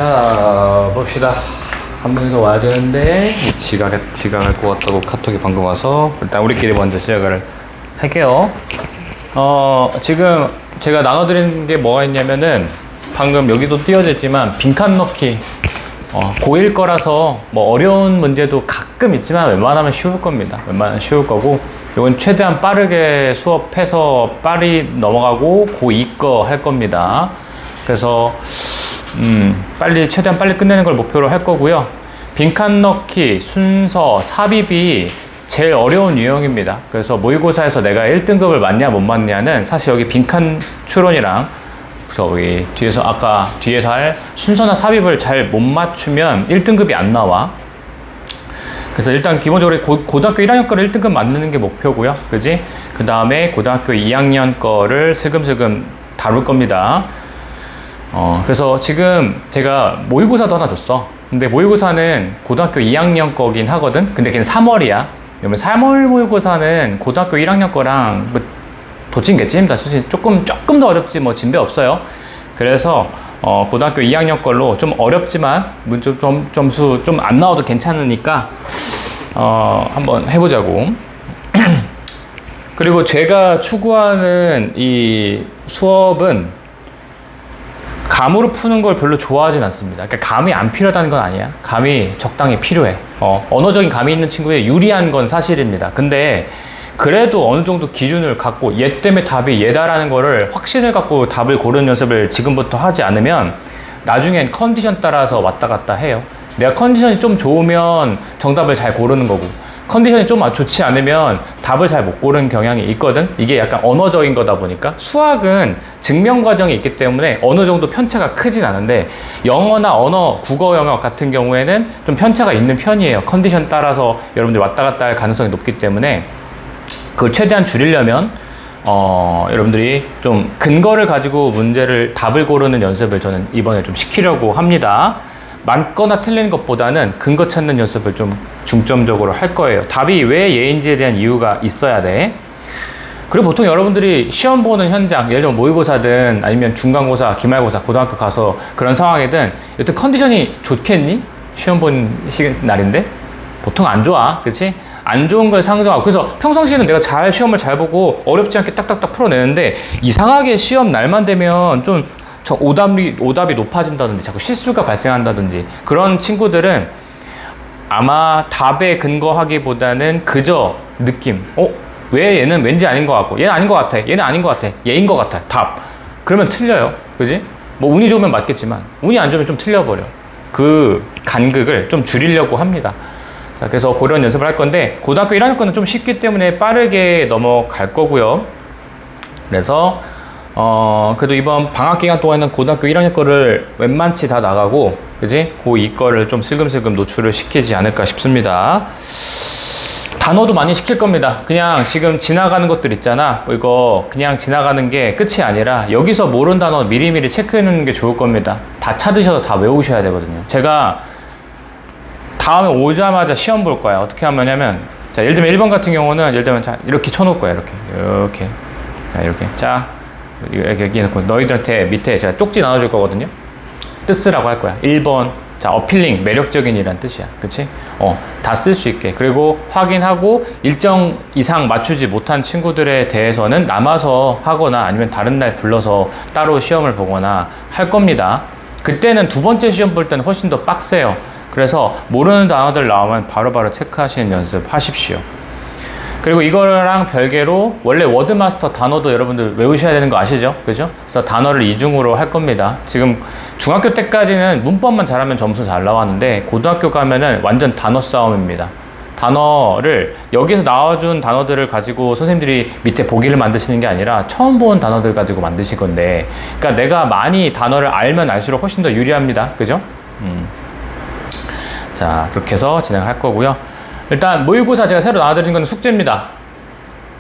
자, 봅시다. 3분에서 와야 되는데 지각할 것 같다고 카톡이 방금 와서 일단 우리끼리 먼저 시작을 할게요. 지금 제가 나눠드린 게 뭐가 있냐면은 방금 여기도 띄어져 있지만 빈칸 넣기 고1 거라서 뭐 어려운 문제도 가끔 있지만 웬만하면 쉬울 겁니다. 웬만하면 쉬울 거고, 이건 최대한 빠르게 수업해서 빨리 넘어가고 고2 거 할 겁니다. 그래서 최대한 빨리 끝내는 걸 목표로 할 거고요. 빈칸 넣기, 순서, 삽입이 제일 어려운 유형입니다. 그래서 모의고사에서 내가 1등급을 맞냐 못 맞냐는 사실 여기 빈칸 추론이랑 저기 뒤에서 할 순서나 삽입을 잘 못 맞추면 1등급이 안 나와. 그래서 일단 기본적으로 고등학교 1학년 거를 1등급 만드는 게 목표고요. 그지? 그 다음에 고등학교 2학년 거를 슬금슬금 다룰 겁니다. 그래서 지금 제가 모의고사도 하나 줬어. 근데 모의고사는 고등학교 2학년 거긴 하거든? 근데 걔는 3월이야. 그러면 3월 모의고사는 고등학교 1학년 거랑 뭐 도찐개찐입니다. 사실 조금 더 어렵지 뭐 진배 없어요. 그래서 고등학교 2학년 걸로 좀 어렵지만 점수 좀 안 나와도 괜찮으니까 한번 해보자고. 그리고 제가 추구하는 이 수업은 감으로 푸는 걸 별로 좋아하진 않습니다. 그러니까 감이 안 필요하다는 건 아니야. 감이 적당히 필요해. 언어적인 감이 있는 친구에 유리한 건 사실입니다. 근데 그래도 어느 정도 기준을 갖고 얘 때문에 답이 얘다라는 거를 확신을 갖고 답을 고르는 연습을 지금부터 하지 않으면 나중엔 컨디션 따라서 왔다 갔다 해요. 내가 컨디션이 좀 좋으면 정답을 잘 고르는 거고, 컨디션이 좀 좋지 않으면 답을 잘 못 고르는 경향이 있거든. 이게 약간 언어적인 거다 보니까. 수학은 증명 과정이 있기 때문에 어느 정도 편차가 크진 않은데, 영어나 국어 영역 같은 경우에는 좀 편차가 있는 편이에요. 컨디션 따라서 여러분들 왔다 갔다 할 가능성이 높기 때문에 그걸 최대한 줄이려면 여러분들이 좀 근거를 가지고 답을 고르는 연습을 저는 이번에 좀 시키려고 합니다. 맞거나 틀리는 것보다는 근거 찾는 연습을 좀 중점적으로 할 거예요. 답이 왜 얘인지에 대한 이유가 있어야 돼. 그리고 보통 여러분들이 시험 보는 현장, 예를 들면 모의고사든 아니면 중간고사, 기말고사, 고등학교 가서 그런 상황이든 여튼 컨디션이 좋겠니? 시험 본 날인데? 보통 안 좋아. 그치? 안 좋은 걸 상정하고, 그래서 평상시에는 내가 시험을 잘 보고 어렵지 않게 딱딱딱 풀어내는데 이상하게 시험 날만 되면 좀 오답이 높아진다든지 자꾸 실수가 발생한다든지 그런 친구들은 아마 답에 근거하기보다는 그저 느낌, 왜 얘는 왠지 아닌 것 같고, 얘는 아닌 것 같아, 얘는 아닌 것 같아, 얘인 것 같아, 답. 그러면 틀려요. 그지? 뭐 운이 좋으면 맞겠지만 운이 안 좋으면 좀 틀려버려. 그 간극을 좀 줄이려고 합니다. 자, 그래서 그런 연습을 할 건데, 고등학교 1학년 거는 좀 쉽기 때문에 빠르게 넘어갈 거고요. 그래서 그래도 이번 방학 기간 동안에는 고등학교 1학년 거를 웬만치 다 나가고, 그지? 고2 거를 좀 슬금슬금 노출을 시키지 않을까 싶습니다. 단어도 많이 시킬 겁니다. 그냥 지금 지나가는 것들 있잖아. 이거 그냥 지나가는 게 끝이 아니라 여기서 모르는 단어 미리미리 체크해 놓는 게 좋을 겁니다. 다 찾으셔서 다 외우셔야 되거든요. 제가 다음에 오자마자 시험 볼 거야. 어떻게 하냐면, 자, 예를 들면 1번 같은 경우는, 예를 들면, 자, 이렇게 쳐놓을 거야. 이렇게. 자, 이렇게. 자, 이렇게 해놓고, 너희들한테 밑에 제가 쪽지 나눠줄 거거든요. 뜻쓰라고 할 거야. 1번. 자, 어필링, 매력적인 이란 뜻이야. 그치? 다 쓸 수 있게. 그리고 확인하고, 일정 이상 맞추지 못한 친구들에 대해서는 남아서 하거나 아니면 다른 날 불러서 따로 시험을 보거나 할 겁니다. 그때는 두 번째 시험 볼 때는 훨씬 더 빡세요. 그래서 모르는 단어들 나오면 바로바로 체크하시는 연습 하십시오. 그리고 이거랑 별개로 원래 워드마스터 단어도 여러분들 외우셔야 되는 거 아시죠? 그죠? 그래서 단어를 이중으로 할 겁니다. 지금 중학교 때까지는 문법만 잘하면 점수 잘 나왔는데, 고등학교 가면은 완전 단어 싸움입니다. 단어를 여기서 나와준 단어들을 가지고 선생님들이 밑에 보기를 만드시는 게 아니라 처음 본 단어들 가지고 만드실 건데, 그러니까 내가 많이 단어를 알면 알수록 훨씬 더 유리합니다. 그죠? 자, 그렇게 해서 진행할 거고요. 일단 모의고사 제가 새로 나와드리는 건 숙제입니다.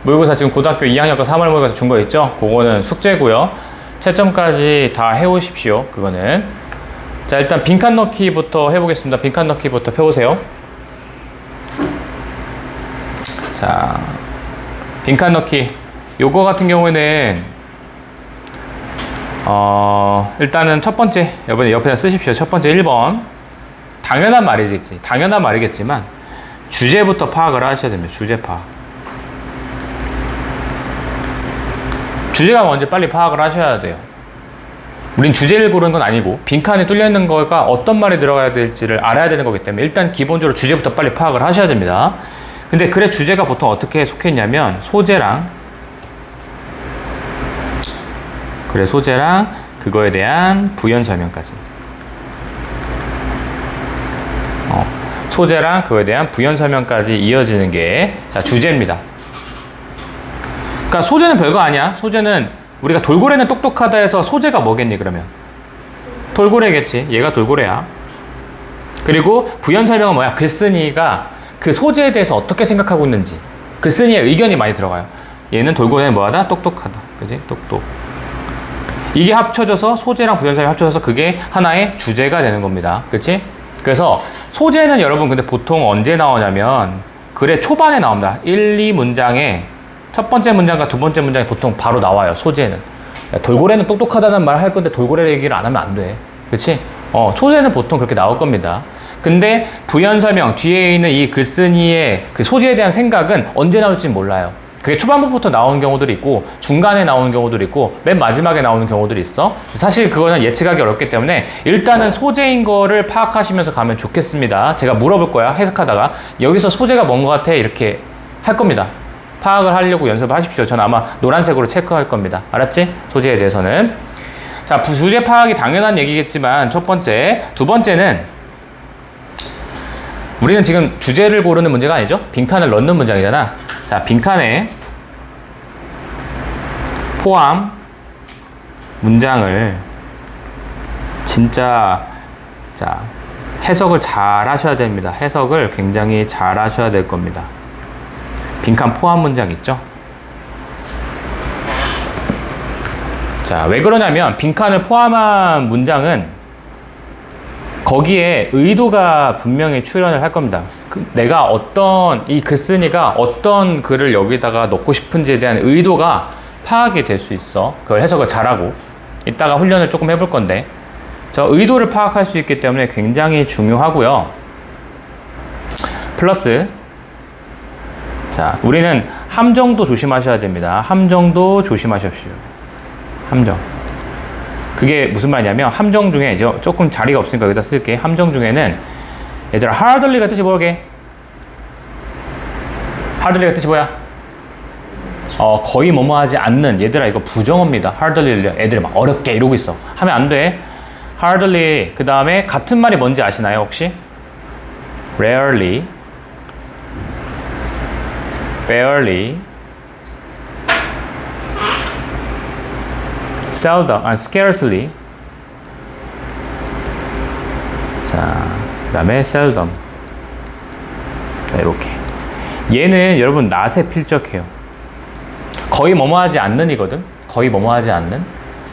모의고사 지금 고등학교 2학년 거 3월 모의고사 준 거 있죠? 그거는 숙제고요. 채점까지 다 해오십시오. 그거는. 자, 일단 빈칸 넣기부터 해보겠습니다. 빈칸 넣기부터 펴보세요. 자, 빈칸 넣기. 요거 같은 경우에는 일단은 첫 번째, 여러분 옆에다 쓰십시오. 첫 번째 1번. 당연한 말이겠지만, 주제부터 파악을 하셔야 됩니다. 주제 파악. 주제가 먼저 빨리 파악을 하셔야 돼요. 우린 주제를 고르는 건 아니고, 빈칸에 뚫려 있는 거가 어떤 말이 들어가야 될지를 알아야 되는 거기 때문에, 일단 기본적으로 주제부터 빨리 파악을 하셔야 됩니다. 근데 그래, 주제가 보통 어떻게 속해 있냐면, 소재랑 그거에 대한 부연 설명까지. 소재랑 그거에 대한 부연 설명까지 이어지는 게, 자, 주제입니다. 그러니까 소재는 별거 아니야. 소재는 우리가 돌고래는 똑똑하다 해서 소재가 뭐겠니, 그러면? 돌고래겠지. 얘가 돌고래야. 그리고 부연 설명은 뭐야? 글쓴이가 그 소재에 대해서 어떻게 생각하고 있는지, 글쓴이의 의견이 많이 들어가요. 얘는 돌고래는 뭐하다? 똑똑하다. 그지? 똑똑. 이게 합쳐져서, 소재랑 부연 설명이 합쳐져서 그게 하나의 주제가 되는 겁니다. 그치? 그래서 소재는 여러분 근데 보통 언제 나오냐면 글의 초반에 나옵니다. 1, 2문장에 첫 번째 문장과 두 번째 문장이 보통 바로 나와요. 소재는. 야, 돌고래는 똑똑하다는 말 할 건데 돌고래 얘기를 안 하면 안 돼. 그치? 소재는 보통 그렇게 나올 겁니다. 근데 부연 설명 뒤에 있는 이 글쓴이의 그 소재에 대한 생각은 언제 나올지 몰라요. 그게 초반부부터 나오는 경우들이 있고, 중간에 나오는 경우들이 있고, 맨 마지막에 나오는 경우들이 있어. 사실 그거는 예측하기 어렵기 때문에 일단은 소재인 거를 파악하시면서 가면 좋겠습니다. 제가 물어볼 거야, 해석하다가. 여기서 소재가 뭔 것 같아? 이렇게 할 겁니다. 파악을 하려고 연습을 하십시오. 저는 아마 노란색으로 체크할 겁니다. 알았지? 소재에 대해서는. 자, 주제 파악이 당연한 얘기겠지만 첫 번째. 두 번째는 우리는 지금 주제를 고르는 문제가 아니죠? 빈칸을 넣는 문장이잖아. 자, 빈칸에 포함 문장을 진짜, 자, 해석을 잘 하셔야 됩니다. 해석을 굉장히 잘 하셔야 될 겁니다. 빈칸 포함 문장 있죠? 자, 왜 그러냐면 빈칸을 포함한 문장은 거기에 의도가 분명히 출현을 할 겁니다. 내가 이 글쓴이가 어떤 글을 여기다가 넣고 싶은지에 대한 의도가 파악이 될 수 있어. 그걸 해석을 잘하고. 이따가 훈련을 조금 해볼 건데. 저 의도를 파악할 수 있기 때문에 굉장히 중요하고요. 플러스, 자, 우리는 함정도 조심하셔야 됩니다. 함정도 조심하십시오. 함정. 그게 무슨 말이냐면, 함정 중에, 조금 자리가 없으니까 여기다 쓸게. 함정 중에는, 얘들아, hardly가 뜻이 뭐게? hardly가 뜻이 뭐야? 거의 뭐뭐 하지 않는. 얘들아, 이거 부정어입니다. hardly. 애들이 막 어렵게 이러고 있어. 하면 안 돼. hardly. 그 다음에 같은 말이 뭔지 아시나요, 혹시? rarely. barely. seldom, scarcely. 자, 그 다음에 seldom. 자, 이렇게. 얘는 여러분 낫에 필적해요. 거의 뭐뭐하지 않는 이거든. 거의 뭐뭐하지 않는.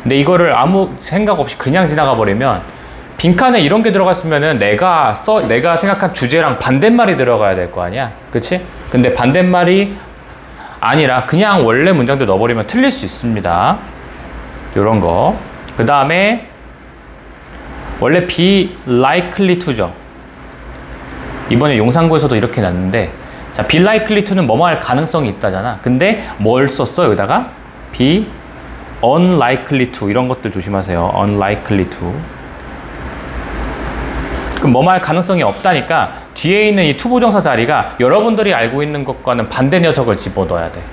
근데 이거를 아무 생각 없이 그냥 지나가 버리면, 빈칸에 이런 게 들어갔으면은 내가 생각한 주제랑 반대말이 들어가야 될 거 아니야. 그치? 근데 반대말이 아니라 그냥 원래 문장도 넣어버리면 틀릴 수 있습니다. 요런 거. 그 다음에 원래 be likely to죠. 이번에 용산구에서도 이렇게 놨는데, 자, be likely to는 뭐뭐 할 가능성이 있다잖아. 근데 뭘 썼어? 여기다가 be unlikely to. 이런 것들 조심하세요. unlikely to. 그럼 뭐뭐 할 가능성이 없다니까 뒤에 있는 이 to 부정사 자리가 여러분들이 알고 있는 것과는 반대 녀석을 집어넣어야 돼.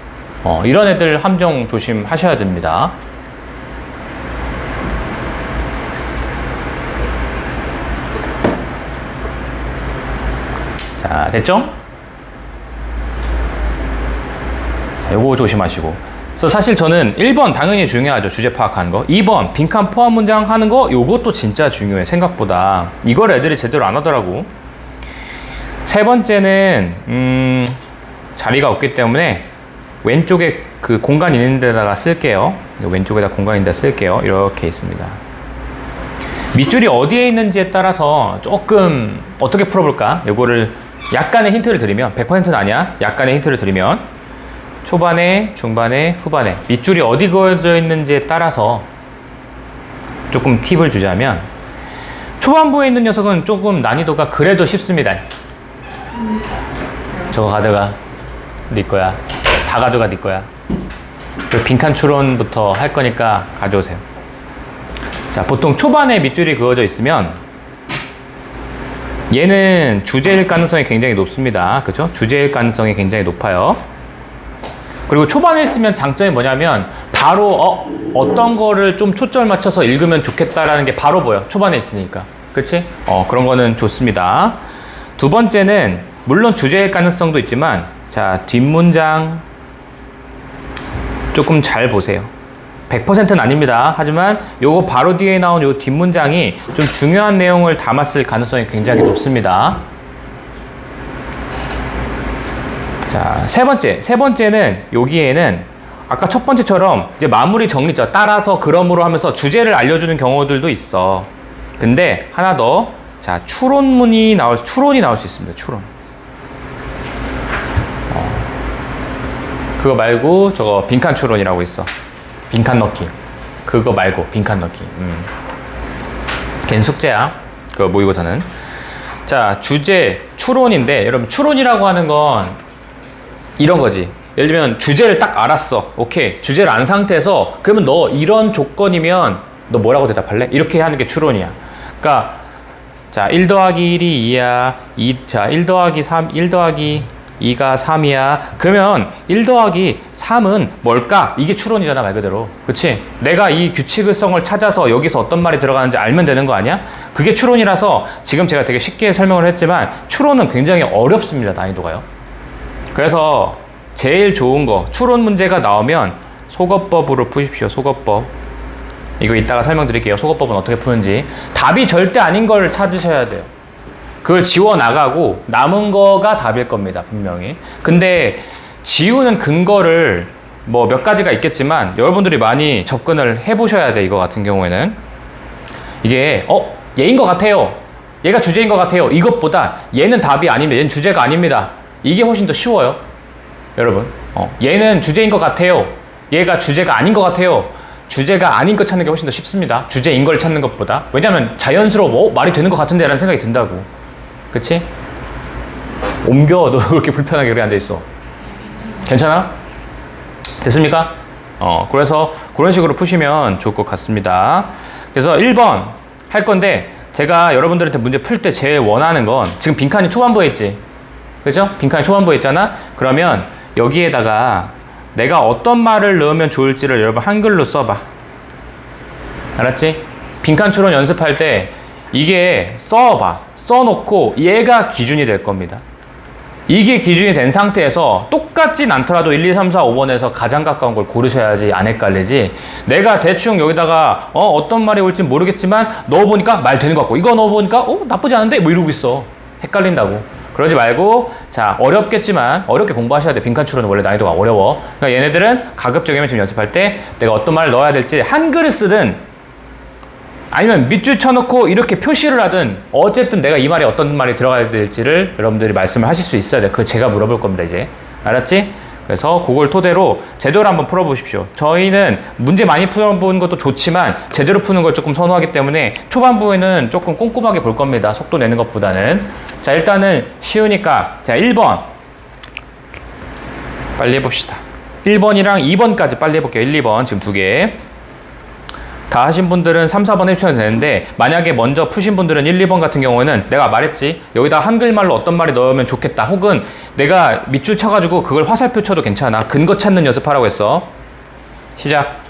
이런 애들 함정 조심하셔야 됩니다. 자, 됐죠? 자, 요거 조심하시고. 그래서 사실 저는 1번 당연히 중요하죠. 주제 파악하는 거. 2번 빈칸 포함 문장 하는 거, 요것도 진짜 중요해. 생각보다. 이걸 애들이 제대로 안 하더라고. 세 번째는 자리가 없기 때문에 왼쪽에 그 공간 있는 데다가 쓸게요. 왼쪽에다 공간 있는 데 쓸게요. 이렇게 있습니다. 밑줄이 어디에 있는지에 따라서 조금 어떻게 풀어볼까? 요거를 약간의 힌트를 드리면, 100%는 아니야. 약간의 힌트를 드리면, 초반에, 중반에, 후반에 밑줄이 어디 그어져 있는지에 따라서 조금 팁을 주자면 초반부에 있는 녀석은 조금 난이도가 그래도 쉽습니다. 저거 가져가. 네 거야. 다 가져가 네 거야. 그 빈칸 추론부터 할 거니까 가져오세요. 자, 보통 초반에 밑줄이 그어져 있으면 얘는 주제일 가능성이 굉장히 높습니다. 그죠? 주제일 가능성이 굉장히 높아요. 그리고 초반에 있으면 장점이 뭐냐면 바로 어떤 거를 좀 초점을 맞춰서 읽으면 좋겠다라는 게 바로 보여. 초반에 있으니까. 그치? 그런 거는 좋습니다. 두 번째는 물론 주제일 가능성도 있지만 자, 뒷문장 조금 잘 보세요. 100%는 아닙니다. 하지만 요거 바로 뒤에 나온 요 뒷문장이 좀 중요한 내용을 담았을 가능성이 굉장히 높습니다. 자, 세 번째는 여기에는 아까 첫 번째처럼 이제 마무리 정리죠. 따라서 그러므로 하면서 주제를 알려주는 경우들도 있어. 근데 하나 더, 자, 추론이 나올 수 있습니다. 추론. 그거 말고 저거 빈칸 추론이라고 있어. 빈칸 넣기. 그거 말고 빈칸 넣기. 걘 숙제야. 그 모의고사는. 자, 주제 추론인데 여러분 추론이라고 하는 건 이런 거지. 예를 들면 주제를 딱 알았어. 오케이. 주제를 안 상태에서 그러면 너 이런 조건이면 너 뭐라고 대답할래? 이렇게 하는 게 추론이야. 그러니까 자, 1 더하기 1이 2야. 1 더하기 3, 1 더하기 2가 3이야. 그러면 1 더하기 3은 뭘까? 이게 추론이잖아, 말 그대로. 그치? 내가 이 규칙성을 찾아서 여기서 어떤 말이 들어가는지 알면 되는 거 아니야? 그게 추론이라서 지금 제가 되게 쉽게 설명을 했지만 추론은 굉장히 어렵습니다, 난이도가요. 그래서 제일 좋은 거, 추론 문제가 나오면 속어법으로 푸십시오, 속어법. 이거 이따가 설명드릴게요. 속어법은 어떻게 푸는지. 답이 절대 아닌 걸 찾으셔야 돼요. 그걸 지워나가고 남은 거가 답일 겁니다, 분명히. 근데 지우는 근거를 뭐 몇 가지가 있겠지만 여러분들이 많이 접근을 해보셔야 돼, 이거 같은 경우에는. 이게 얘인 것 같아요. 얘가 주제인 것 같아요. 이것보다 얘는 답이 아닙니다. 얘는 주제가 아닙니다. 이게 훨씬 더 쉬워요, 여러분. 얘는 주제인 것 같아요. 얘가 주제가 아닌 것 같아요. 주제가 아닌 것 찾는 게 훨씬 더 쉽습니다. 주제인 걸 찾는 것보다. 왜냐면 자연스러워. 말이 되는 것 같은데 라는 생각이 든다고. 그치? 옮겨. 너 그렇게 불편하게 그래 앉아있어. 괜찮아? 됐습니까? 그래서 그런 식으로 푸시면 좋을 것 같습니다. 그래서 1번 할 건데 제가 여러분들한테 문제 풀 때 제일 원하는 건 지금 빈칸이 초반부에 있지. 그죠? 빈칸이 초반부에 있잖아? 그러면 여기에다가 내가 어떤 말을 넣으면 좋을지를 여러분 한글로 써봐. 알았지? 빈칸 추론 연습할 때 이게 써봐. 써놓고 얘가 기준이 될 겁니다. 이게 기준이 된 상태에서 똑같진 않더라도 1, 2, 3, 4, 5번에서 가장 가까운 걸 고르셔야지 안 헷갈리지. 내가 대충 여기다가 어떤 말이 올지 모르겠지만 넣어보니까 말 되는 것 같고 이거 넣어보니까 나쁘지 않은데 뭐 이러고 있어. 헷갈린다고. 그러지 말고 자, 어렵겠지만 어렵게 공부하셔야 돼. 빈칸 추론은 원래 난이도가 어려워. 그러니까 얘네들은 가급적이면 지금 연습할 때 내가 어떤 말을 넣어야 될지 한글을 쓰든 아니면 밑줄 쳐놓고 이렇게 표시를 하든 어쨌든 내가 이 말에 어떤 말이 들어가야 될지를 여러분들이 말씀을 하실 수 있어야 돼. 그거 제가 물어볼 겁니다, 이제. 알았지? 그래서 그걸 토대로 제대로 한번 풀어보십시오. 저희는 문제 많이 풀어보는 것도 좋지만 제대로 푸는 걸 조금 선호하기 때문에 초반부에는 조금 꼼꼼하게 볼 겁니다. 속도 내는 것보다는. 자, 일단은 쉬우니까 자, 1번 빨리 해봅시다. 1번이랑 2번까지 빨리 해볼게요. 1, 2번 지금 2개. 다 하신 분들은 3, 4번 해주셔도 되는데 만약에 먼저 푸신 분들은 1, 2번 같은 경우에는 내가 말했지 여기다 한글말로 어떤 말이 넣으면 좋겠다 혹은 내가 밑줄 쳐가지고 그걸 화살표 쳐도 괜찮아. 근거 찾는 연습하라고 했어. 시작.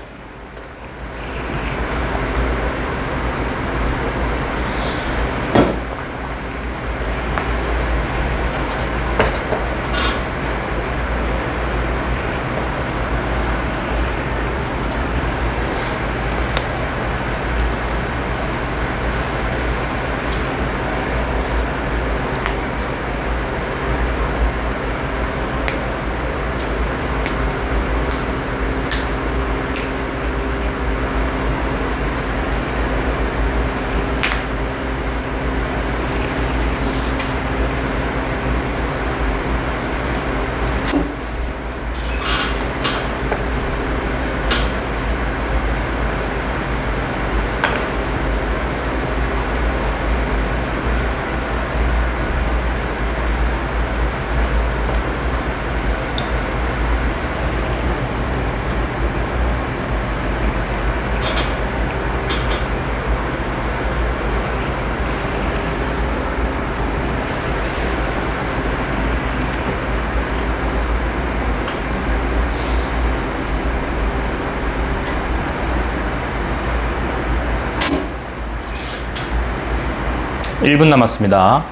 1분 남았습니다.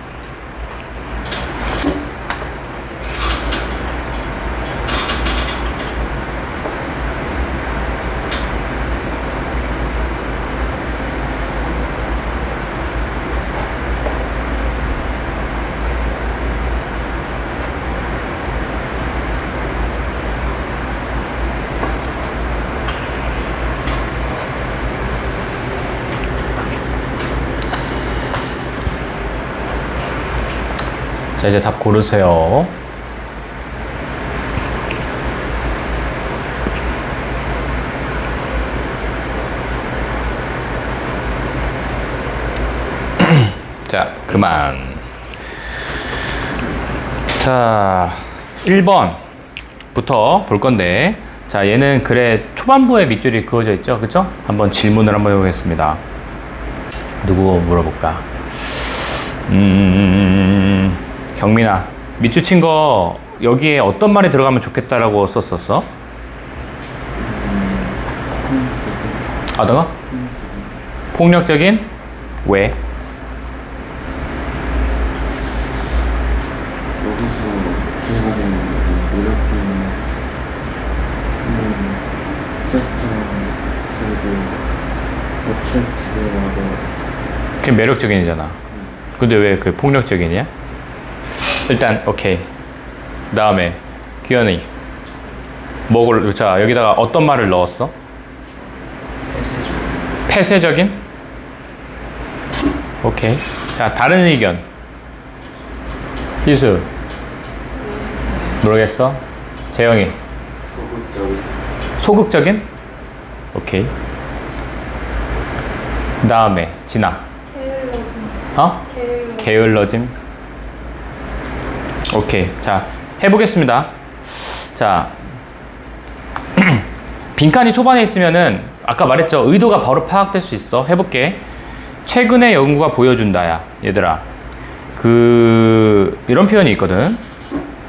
자, 이제 답 고르세요. 자, 그만. 자, 1번부터 볼 건데, 자, 얘는 글의 초반부에 밑줄이 그어져 있죠? 그쵸? 한번 질문을 한번 해보겠습니다. 누구 물어볼까? 경민아, 밑줄 친 거 여기에 어떤 말이 들어가면 좋겠다라고 썼었어? 아더가? 폭력적인? 왜? 여기서 기회가 되는 노력팀 캐릭터 그리고 object하고 그게 매력적인이잖아. 근데 왜 그 폭력적이냐? 일단 오케이. 다음에 규현이 뭐를 자 여기다가 어떤 말을 넣었어? 폐쇄적인? 오케이. 자, 다른 의견. 희수 모르겠어? 재영이 소극적인? 오케이. 다음에 진아 게을러짐. 어? 게을러짐. 오케이. 자, 해보겠습니다. 자, 빈칸이 초반에 있으면은 아까 말했죠. 의도가 바로 파악될 수 있어. 해볼게. 최근의 연구가 보여준다야. 얘들아. 이런 표현이 있거든.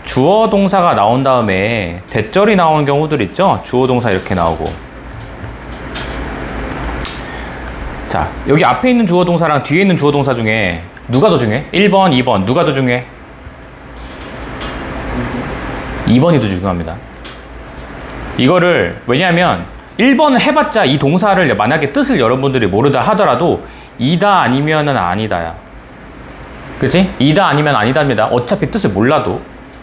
주어 동사가 나온 다음에 대절이 나온 경우들 있죠. 주어 동사 이렇게 나오고. 자, 여기 앞에 있는 주어 동사랑 뒤에 있는 주어 동사 중에 누가 더 중요해? 1번, 2번. 누가 더 중요해? 2번이 더 중요합니다. 이거를 왜냐하면 1번은 해봤자 이 동사를 만약에 뜻을 여러분들이 모르다 하더라도 이다 아니면은 아니다야. 그치? 이다 아니면 아니다입니다. 어차피 뜻을 몰라도.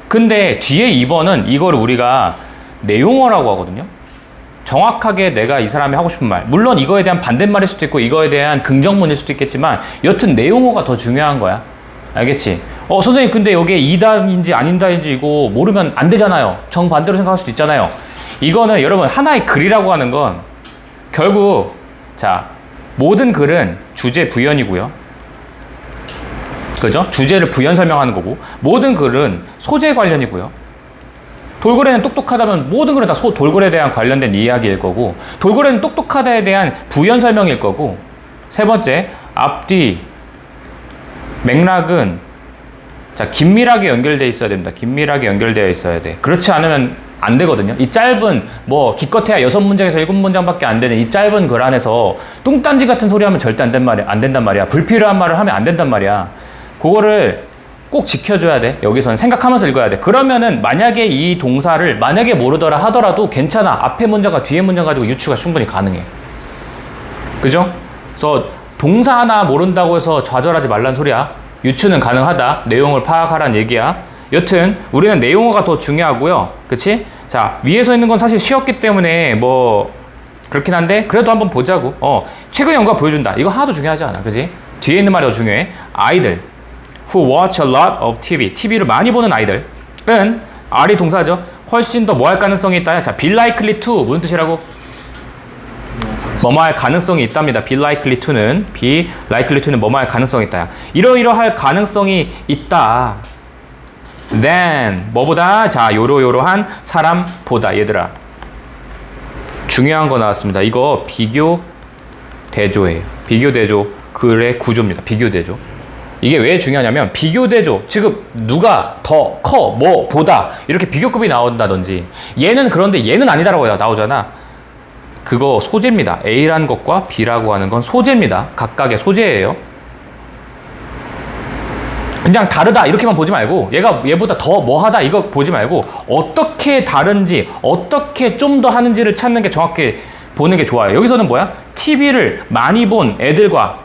근데 뒤에 2번은 이거를 우리가 내용어라고 하거든요. 정확하게 내가 이 사람이 하고 싶은 말. 물론 이거에 대한 반대말일 수도 있고 이거에 대한 긍정문일 수도 있겠지만 여튼 내용어가 더 중요한 거야. 알겠지? 선생님 근데 여기에 이다인지 아닌다인지 이거 모르면 안 되잖아요. 정반대로 생각할 수도 있잖아요. 이거는 여러분 하나의 글이라고 하는 건 결국 자 모든 글은 주제 부연이고요. 그죠? 주제를 부연 설명하는 거고 모든 글은 소재 관련이고요. 돌고래는 똑똑하다면 모든 글은 다 돌고래에 대한 관련된 이야기일 거고 돌고래는 똑똑하다에 대한 부연 설명일 거고 세 번째 앞뒤 맥락은 자 긴밀하게 연결되어 있어야 됩니다. 긴밀하게 연결되어 있어야 돼. 그렇지 않으면 안 되거든요. 이 짧은 뭐 기껏해야 6문장에서 7문장밖에 안 되는 이 짧은 글 안에서 뚱딴지 같은 소리 하면 절대 안 된단 말이야. 불필요한 말을 하면 안 된단 말이야. 그거를 꼭 지켜줘야 돼. 여기서는 생각하면서 읽어야 돼. 그러면은 만약에 이 동사를 만약에 모르더라 하더라도 괜찮아. 앞에 문장과 뒤에 문장 가지고 유추가 충분히 가능해. 그죠? 그래서 동사 하나 모른다고 해서 좌절하지 말란 소리야. 유추는 가능하다. 내용을 파악하란 얘기야. 여튼 우리는 내용어가 더 중요하고요. 그치? 자, 위에서 있는 건 사실 쉬웠기 때문에 뭐 그렇긴 한데 그래도 한번 보자고. 최근 연구가 보여준다. 이거 하나도 중요하지 않아. 그치? 뒤에 있는 말이 더 중요해. 아이들 who watch a lot of TV. TV를 많이 보는 아이들은 R이 동사죠. 훨씬 더 뭐 할 가능성이 있다. 자, be likely to 무슨 뜻이라고? 뭐뭐 할 가능성이 있답니다. be likely to는 뭐뭐 할 가능성이 있다. 이러이러할 가능성이 있다. then 뭐보다? 자, 요러요러한 사람보다. 얘들아 중요한 거 나왔습니다. 이거 비교 대조예요. 비교 대조 글의 구조입니다. 비교 대조. 이게 왜 중요하냐면 비교 대조 지금 누가 더 커 뭐 보다 이렇게 비교급이 나온다든지 얘는 그런데 얘는 아니다라고 나오잖아. 그거 소재입니다. A라는 것과 B라고 하는 건 소재입니다. 각각의 소재예요. 그냥 다르다 이렇게만 보지 말고 얘가 얘보다 더 뭐하다 이거 보지 말고 어떻게 다른지 어떻게 좀 더 하는지를 찾는 게 정확히 보는 게 좋아요. 여기서는 뭐야? TV를 많이 본 애들과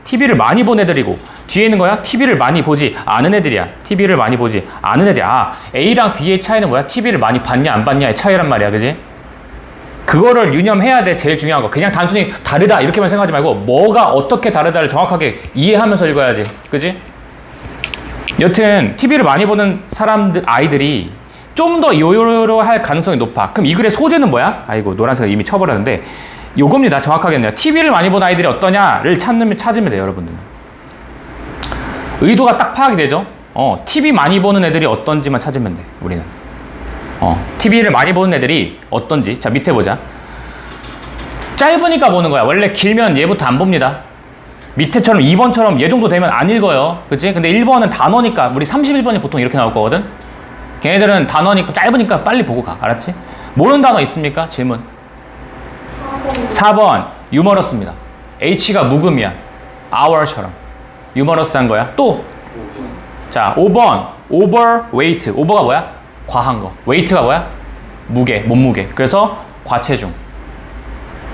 TV를 많이 본 애들이고 뒤에 있는 거야? TV를 많이 보지 않은 애들이야. TV를 많이 보지 않은 애들이야. 아, A랑 B의 차이는 뭐야? TV를 많이 봤냐 안 봤냐의 차이란 말이야. 그지? 그거를 유념해야 돼. 제일 중요한 거. 그냥 단순히 다르다 이렇게만 생각하지 말고 뭐가 어떻게 다르다를 정확하게 이해하면서 읽어야지. 그지? 여튼 TV를 많이 보는 사람들 아이들이 좀 더 요요할 가능성이 높아. 그럼 이 글의 소재는 뭐야? 아이고 노란색을 이미 쳐버렸는데 요겁니다. 정확하게는요. TV를 많이 본 아이들이 어떠냐를 찾으면 돼요. 여러분들. 의도가 딱 파악이 되죠. TV 많이 보는 애들이 어떤지만 찾으면 돼. 우리는. TV를 많이 보는 애들이 어떤지. 자 밑에 보자. 짧으니까 보는 거야. 원래 길면 얘부터 안 봅니다. 밑에처럼 2번처럼 얘 정도 되면 안 읽어요. 그치? 근데 1번은 단어니까 우리 31번이 보통 이렇게 나올 거거든. 걔네들은 단어니까 짧으니까 빨리 보고 가. 알았지? 모르는 단어 있습니까? 질문. 4번 유머러스입니다. H가 묵음이야. hour처럼. 유머러스한 거야. 또. 자 5번 overweight. 오버가 뭐야? 과한 거. weight가 뭐야? 무게, 몸무게. 그래서 과체중.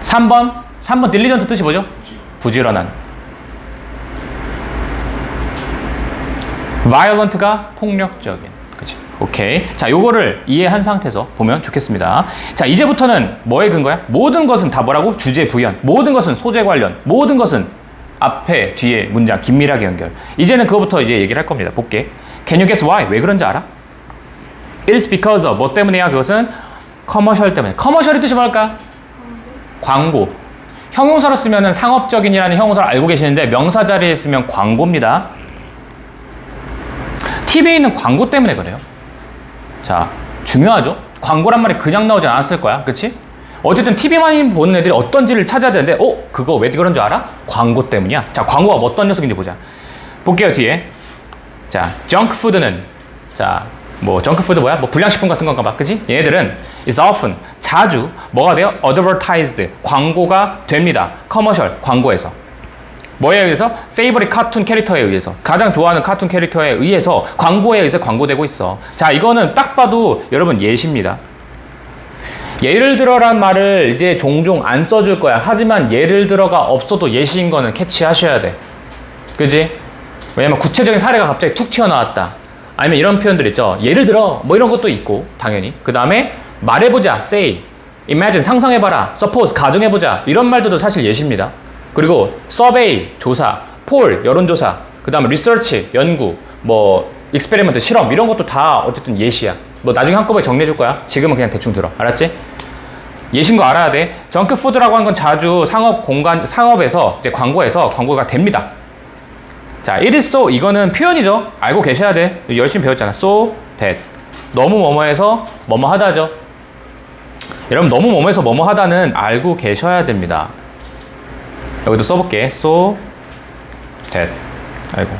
3번 diligent 뜻이 뭐죠? 부지런한. violent가 폭력적인. 그치? 오케이. 자, 요거를 이해한 상태에서 보면 좋겠습니다. 자, 이제부터는 뭐에 근거야? 모든 것은 다 뭐라고? 주제 부연. 모든 것은 소재 관련. 모든 것은 앞에, 뒤에 문장 긴밀하게 연결. 이제는 그거부터 이제 얘기를 할 겁니다. 볼게. Can you guess why? 왜 그런지 알아? It is because of. 뭐 때문에야? 그것은 커머셜 때문에. 커머셜의 뜻이 뭘까? 광고. 형용사로 쓰면은 상업적인이라는 형용사를 알고 계시는데 명사 자리에 쓰면 광고입니다. TV에 있는 광고 때문에 그래요. 자, 중요하죠? 광고란 말이 그냥 나오지 않았을 거야. 그치? 어쨌든 TV만 보는 애들이 어떤지를 찾아야 되는데 그거 왜 그런 줄 알아? 광고 때문이야. 자, 광고가 어떤 녀석인지 보자. 볼게요, 뒤에. 자, 정크푸드는 자, 뭐 정크푸드 뭐야? 뭐 불량식품 같은 건가 봐. 그치? 얘네들은 is often, 자주 뭐가 돼요? advertised, 광고가 됩니다. 커머셜, 광고에서. 뭐에 의해서? favorite 카툰 캐릭터에 의해서. 가장 좋아하는 카툰 캐릭터에 의해서 광고에 의해서 광고되고 있어. 자, 이거는 딱 봐도 여러분 예시입니다. 예를 들어란 말을 이제 종종 안 써줄 거야. 하지만 예를 들어가 없어도 예시인 거는 캐치하셔야 돼. 그지? 왜냐면 구체적인 사례가 갑자기 툭 튀어나왔다. 아니면 이런 표현들 있죠. 예를 들어 뭐 이런 것도 있고 당연히. 그 다음에 말해보자, say, imagine, 상상해봐라, suppose, 가정해보자. 이런 말들도 사실 예시입니다. 그리고 survey, 조사, poll, 여론조사, 그 다음에 research, 연구, 뭐 experiment, 실험 이런 것도 다 어쨌든 예시야. 뭐 나중에 한꺼번에 정리해줄 거야. 지금은 그냥 대충 들어. 알았지? 예시인 거 알아야 돼. 정크푸드라고 하는 건 자주 상업에서 이제 광고에서 광고가 됩니다. 자, it is so, 이거는 표현이죠. 알고 계셔야 돼. 열심히 배웠잖아. so that. 너무 뭐뭐해서 뭐뭐 하다죠. 여러분 너무 뭐뭐해서 뭐뭐 하다는 알고 계셔야 됩니다. 여기도 써볼게. so that. 아이고.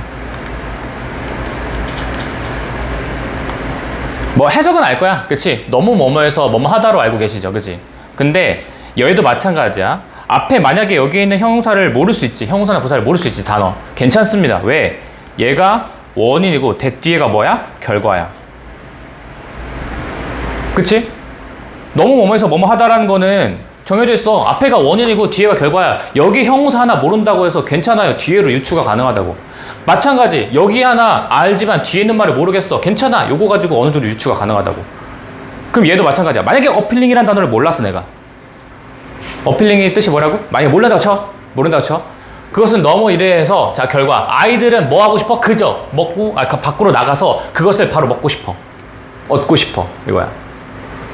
뭐 해석은 알 거야. 그치? 너무 뭐뭐해서 뭐뭐 하다로 알고 계시죠. 그치? 근데 여기도 마찬가지야. 앞에 만약에 여기 있는 형용사를 모를 수 있지. 형용사나 부사를 모를 수 있지. 단어. 괜찮습니다. 왜? 얘가 원인이고 that 뒤에가 뭐야? 결과야. 그치? 너무 뭐뭐해서 뭐뭐 하다라는 거는 정해져 있어. 앞에가 원인이고 뒤에가 결과야. 여기 형용사 하나 모른다고 해서 괜찮아요. 뒤에로 유추가 가능하다고. 마찬가지. 여기 하나 알지만 뒤에 있는 말을 모르겠어. 괜찮아. 요거 가지고 어느 정도 유추가 가능하다고. 그럼 얘도 마찬가지야. 만약에 어필링이라는 단어를 몰랐어 내가. 어필링의 뜻이 뭐라고? 만약에 모른다고 쳐. 모른다고 쳐. 그것은 너무 이래서 자 결과. 아이들은 뭐 하고 싶어? 그저 먹고 밖으로 나가서 그것을 바로 먹고 싶어. 얻고 싶어. 이거야.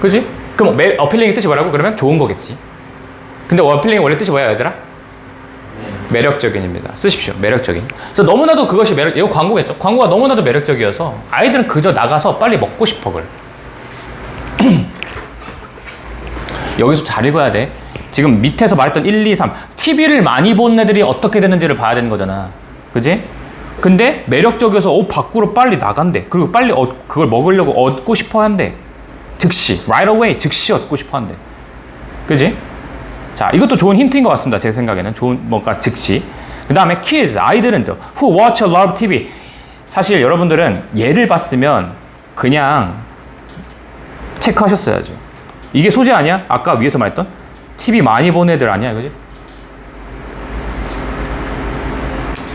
그지? 그럼 어필링의 뜻이 뭐라고? 그러면 좋은 거겠지. 근데 어필링의 원래 뜻이 뭐야 얘들아? 매력적인입니다. 쓰십시오. 매력적인. 그래서 너무나도 그것이 이거 광고겠죠. 광고가 너무나도 매력적이어서 아이들은 그저 나가서 빨리 먹고 싶어 그래. 여기서 잘 읽어야 돼. 지금 밑에서 말했던 1, 2, 3 TV를 많이 본 애들이 어떻게 되는지를 봐야 되는 거잖아. 그지? 근데 매력적이어서 밖으로 빨리 나간대. 그리고 빨리 그걸 먹으려고 얻고 싶어 한대. 즉시 right away 즉시 얻고 싶어 한대. 그지? 자, 이것도 좋은 힌트인 것 같습니다. 제 생각에는 좋은 뭔가 즉시. 그 다음에 kids 아이들은 또 who watch a lot of TV 사실 여러분들은 얘를 봤으면 그냥 체크하셨어야죠. 이게 소재 아니야? 아까 위에서 말했던 TV 많이 본 애들 아니야, 그지?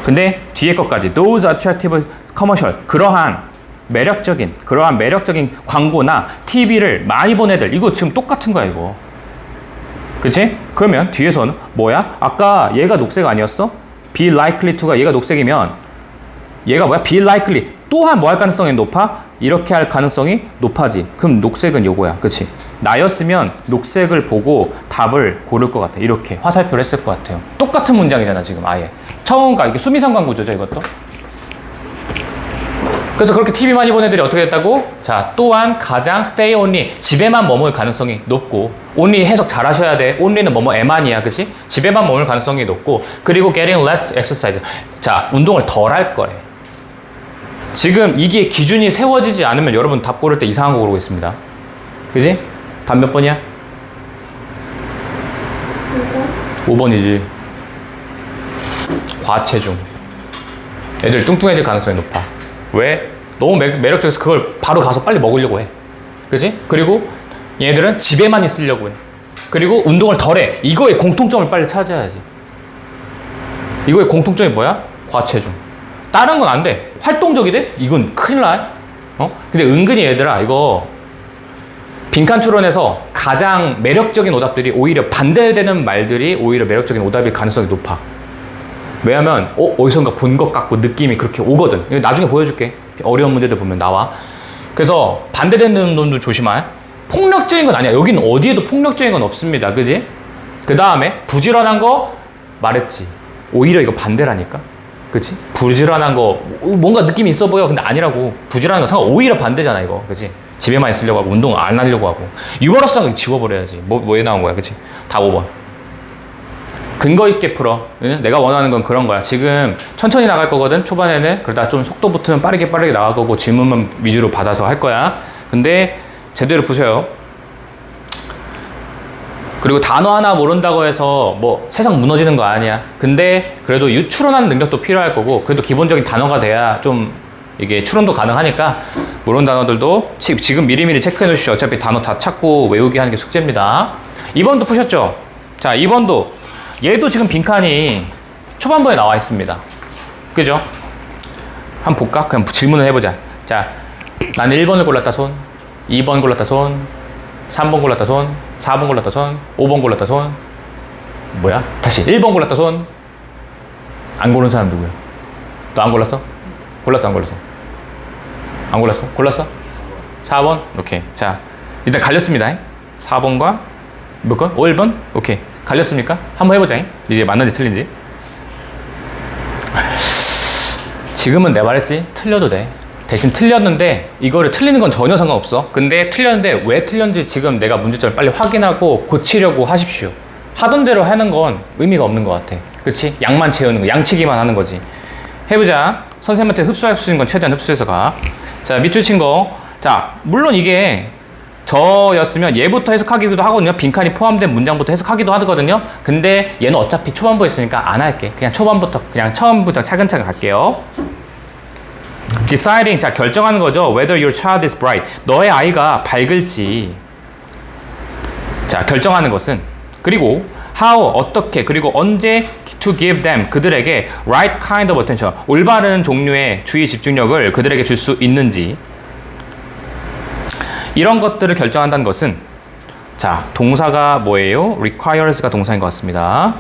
근데 뒤에 것까지 those attractive commercial, 그러한 매력적인 광고나 TV를 많이 본 애들, 이거 지금 똑같은 거야, 이거. 그치? 그러면 뒤에서는 뭐야? 아까 얘가 녹색 아니었어? be likely to가 얘가 녹색이면 얘가 뭐야? be likely 또한 뭐 할 가능성이 높아? 이렇게 할 가능성이 높아지. 그럼 녹색은 요거야. 그치? 나였으면 녹색을 보고 답을 고를 것 같아. 이렇게 화살표를 했을 것 같아요. 똑같은 문장이잖아, 지금 아예. 처음과 이게 수미상 광고죠, 이것도. 그래서 그렇게 TV 많이 본 애들이 어떻게 됐다고? 자, 또한 가장 stay only, 집에만 머물 가능성이 높고, only 해석 잘 하셔야 돼. only는 뭐뭐에만이야, 그치? 집에만 머물 가능성이 높고, 그리고 getting less exercise. 자, 운동을 덜 할 거래. 지금 이게 기준이 세워지지 않으면 여러분 답 고를 때 이상한 거 고르고 있습니다. 그지? 답 몇 번이야? 5번이지. 과체중. 애들 뚱뚱해질 가능성이 높아. 왜? 너무 매력적이어서 그걸 바로 가서 빨리 먹으려고 해. 그지? 그리고 얘들은 집에만 있으려고 해. 그리고 운동을 덜 해. 이거의 공통점을 빨리 찾아야지. 이거의 공통점이 뭐야? 과체중. 다른 건 안 돼. 활동적이 돼? 이건 큰일 나. 근데 은근히 얘들아, 이거 빈칸 추론에서 가장 매력적인 오답들이 오히려 반대되는 말들이 오히려 매력적인 오답일 가능성이 높아. 왜냐면 어디선가 본 것 같고 느낌이 그렇게 오거든. 나중에 보여줄게. 어려운 문제들 보면 나와. 그래서 반대되는 놈도 조심해. 폭력적인 건 아니야. 여기는 어디에도 폭력적인 건 없습니다. 그지? 그 다음에 부지런한 거 말했지. 오히려 이거 반대라니까. 그치? 부지런한 거 뭔가 느낌이 있어 보여. 근데 아니라고. 부지런한 거 상관 오히려 반대잖아, 이거. 그치? 집에만 있으려고 하고 운동 안 하려고 하고. 유머러스한 거 지워버려야지. 뭐에 나온 거야, 그치? 다 5번. 근거 있게 풀어. 내가 원하는 건 그런 거야. 지금 천천히 나갈 거거든, 초반에는. 그러다 좀 속도 붙으면 빠르게 나갈 거고 질문만 위주로 받아서 할 거야. 근데 제대로 푸세요. 그리고 단어 하나 모른다고 해서 뭐 세상 무너지는 거 아니야. 근데 그래도 추론하는 능력도 필요할 거고, 그래도 기본적인 단어가 돼야 좀 이게 추론도 가능하니까 모르는 단어들도 지금 미리미리 체크해 놓으십시오. 어차피 단어 다 찾고 외우기 하는 게 숙제입니다. 2번도 푸셨죠? 자, 2번도 얘도 지금 빈칸이 초반부에 나와 있습니다. 그죠? 한번 볼까? 그냥 질문을 해보자. 자, 나는 1번을 골랐다 손, 2번 골랐다 손, 3번 골랐다 손, 4번 골랐다 손, 5번 골랐다 손. 뭐야? 다시 1번 골랐다 손. 안 고른 사람 누구야? 너 안 골랐어? 골랐어, 안 골랐어? 안 골랐어? 골랐어? 4번? 오케이. 자, 일단 갈렸습니다. 4번과 몇 건? 1번? 오케이. 갈렸습니까? 한번 해보자. 이제 맞는지 틀린지. 지금은 내 말했지? 틀려도 돼. 대신 틀렸는데 이거를 틀리는 건 전혀 상관없어. 근데 틀렸는데 왜 틀렸는지 지금 내가 문제점을 빨리 확인하고 고치려고 하십시오. 하던 대로 하는 건 의미가 없는 것 같아. 그치? 양만 채우는 거, 양치기만 하는 거지. 해보자. 선생님한테 흡수할 수 있는 건 최대한 흡수해서 가. 자, 밑줄 친 거. 자, 물론 이게 저였으면 얘부터 해석하기도 하거든요. 빈칸이 포함된 문장부터 해석하기도 하거든요. 근데 얘는 어차피 초반부에 있으니까 안 할게. 그냥 초반부터, 그냥 처음부터 차근차근 갈게요. deciding, 자, 결정하는 거죠. whether your child is bright. 너의 아이가 밝을지. 자, 결정하는 것은. 그리고 how, 어떻게, 그리고 언제 to give them, 그들에게 right kind of attention, 올바른 종류의 주의 집중력을 그들에게 줄 수 있는지. 이런 것들을 결정한다는 것은, 자, 동사가 뭐예요? requires가 동사인 것 같습니다.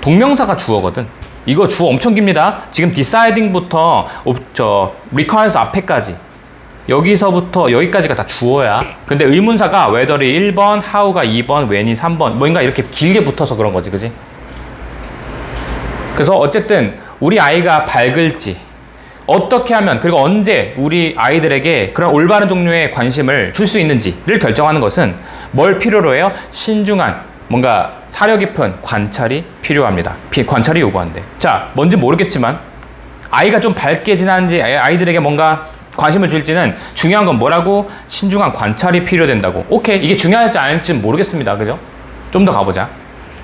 동명사가 주어거든. 이거 주어 엄청 깁니다. 지금 deciding부터 requires 앞에까지, 여기서부터 여기까지가 다 주어야. 근데 의문사가 whether이 1번, how가 2번, when이 3번, 뭔가 이렇게 길게 붙어서 그런 거지, 그지? 그래서 어쨌든 우리 아이가 밝을지, 어떻게 하면, 그리고 언제 우리 아이들에게 그런 올바른 종류의 관심을 줄 수 있는지를 결정하는 것은 뭘 필요로 해요? 신중한, 뭔가 사려 깊은 관찰이 필요합니다. 관찰이 요구한대. 자, 뭔지 모르겠지만 아이가 좀 밝게 지나는지, 아이들에게 뭔가 관심을 줄지는 중요한 건 뭐라고? 신중한 관찰이 필요된다고. 오케이. 이게 중요할지 아닐지는 모르겠습니다. 그죠? 좀 더 가보자.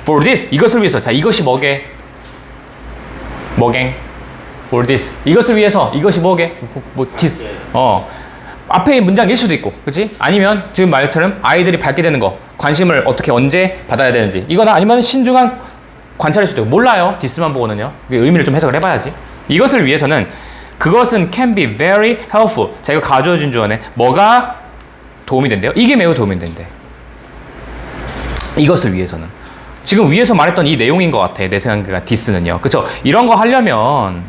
For this, 이것을 위해서. 자, 이것이 뭐게? 뭐갱? for this. 이것을 위해서. 이것이 뭐게? 뭐 this. 앞에 문장일 수도 있고, 그렇지? 아니면 지금 말처럼 아이들이 밟게 되는 거, 관심을 어떻게 언제 받아야 되는지. 이거나 아니면 신중한 관찰일 수도 있고. 몰라요. this만 보고는요. 의미를 좀 해석을 해봐야지. 이것을 위해서는 그것은 can be very helpful. 자, 이거 가주어진 주어네. 뭐가 도움이 된대요? 이게 매우 도움이 된대. 이것을 위해서는. 지금 위에서 말했던 이 내용인 것 같아. 내 생각에 this는요. 그쵸? 이런 거 하려면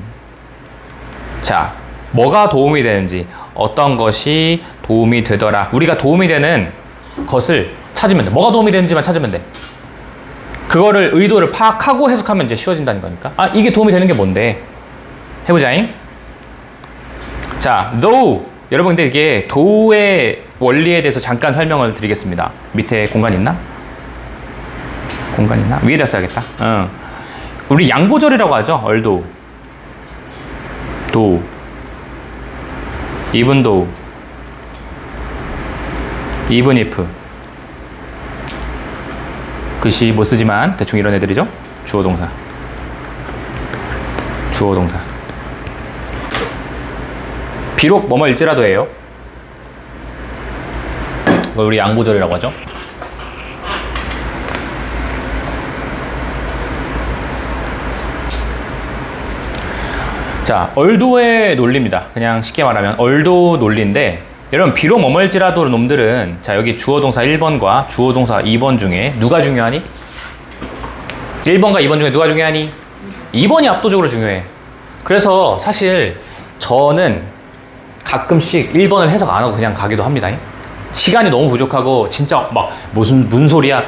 자, 뭐가 도움이 되는지, 어떤 것이 도움이 되더라. 우리가 도움이 되는 것을 찾으면 돼. 뭐가 도움이 되는지만 찾으면 돼. 그거를 의도를 파악하고 해석하면 이제 쉬워진다는 거니까. 아, 이게 도움이 되는 게 뭔데? 해보자잉. 자, though. 여러분, 근데 이게 though의 원리에 대해서 잠깐 설명을 드리겠습니다. 밑에 공간 있나? 공간 있나? 위에다 써야겠다. 우리 양보절이라고 하죠. although, though, even though, even if. 글씨 못 쓰지만 대충 이런 애들이죠. 주어 동사. 주어 동사. 비록 뭐뭐일지라도 해요. 이걸 우리 양보절이라고 하죠. 자, 얼도의 논리입니다. 그냥 쉽게 말하면 얼도 논리인데, 여러분 비록 뭐뭐일지라도 놈들은 자, 여기 주어동사 1번과 주어동사 2번 중에 누가 중요하니? 1번과 2번 중에 누가 중요하니? 2번이 압도적으로 중요해. 그래서 사실 저는 가끔씩 1번을 해석 안 하고 그냥 가기도 합니다. 시간이 너무 부족하고 진짜 막 무슨 소리야.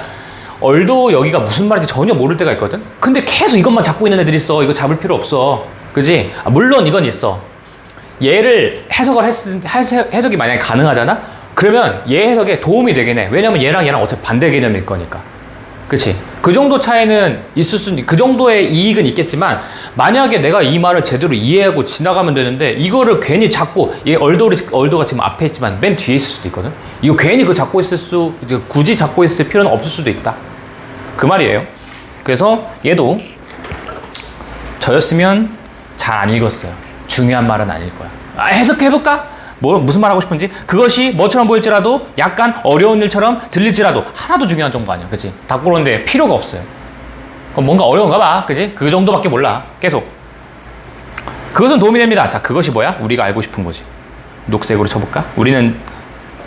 얼도 여기가 무슨 말인지 전혀 모를 때가 있거든. 근데 계속 이것만 잡고 있는 애들이 있어. 이거 잡을 필요 없어. 그지? 물론 이건 있어. 얘를 해석이 만약에 가능하잖아? 그러면 얘 해석에 도움이 되긴 해. 왜냐면 얘랑 어차피 반대 개념일 거니까. 그치? 그 정도 차이는 그 정도의 이익은 있겠지만, 만약에 내가 이 말을 제대로 이해하고 지나가면 되는데, 이거를 괜히 잡고, 얘 얼도가 지금 앞에 있지만 맨 뒤에 있을 수도 있거든? 이거 괜히 굳이 잡고 있을 필요는 없을 수도 있다. 그 말이에요. 그래서 얘도 저였으면 잘 안 읽었어요. 중요한 말은 아닐 거야. 해석해볼까? 무슨 말 하고 싶은지? 그것이 뭐처럼 보일지라도, 약간 어려운 일처럼 들릴지라도 하나도 중요한 정보 아니야. 그치? 닭고로인데 필요가 없어요. 그럼 뭔가 어려운가 봐. 그치? 그 정도밖에 몰라. 계속. 그것은 도움이 됩니다. 자, 그것이 뭐야? 우리가 알고 싶은 거지. 녹색으로 쳐볼까? 우리는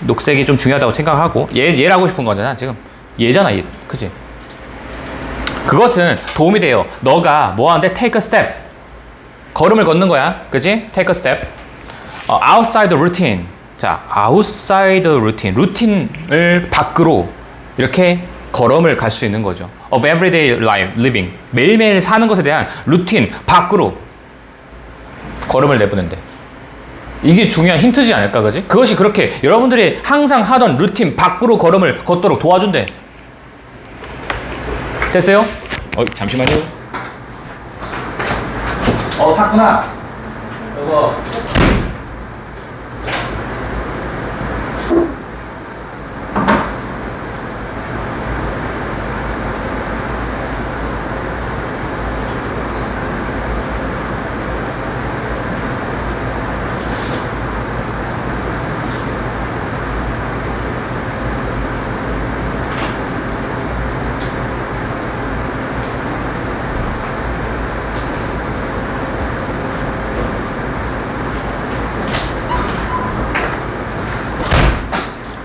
녹색이 좀 중요하다고 생각하고, 얘를 하고 싶은 거잖아, 지금. 얘잖아, 얘. 그치? 그것은 도움이 돼요. 너가 뭐 하는데? Take a step. 걸음을 걷는 거야. 그치? Take a step. outside the routine. 자, outside the routine. 루틴을 밖으로 이렇게 걸음을 갈 수 있는 거죠. of everyday life, living. 매일매일 사는 것에 대한 루틴 밖으로 걸음을 내보는데. 이게 중요한 힌트지 않을까, 그지? 그것이 그렇게 여러분들이 항상 하던 루틴 밖으로 걸음을 걷도록 도와준대. 됐어요? 잠시만요. 샀구나. 이거.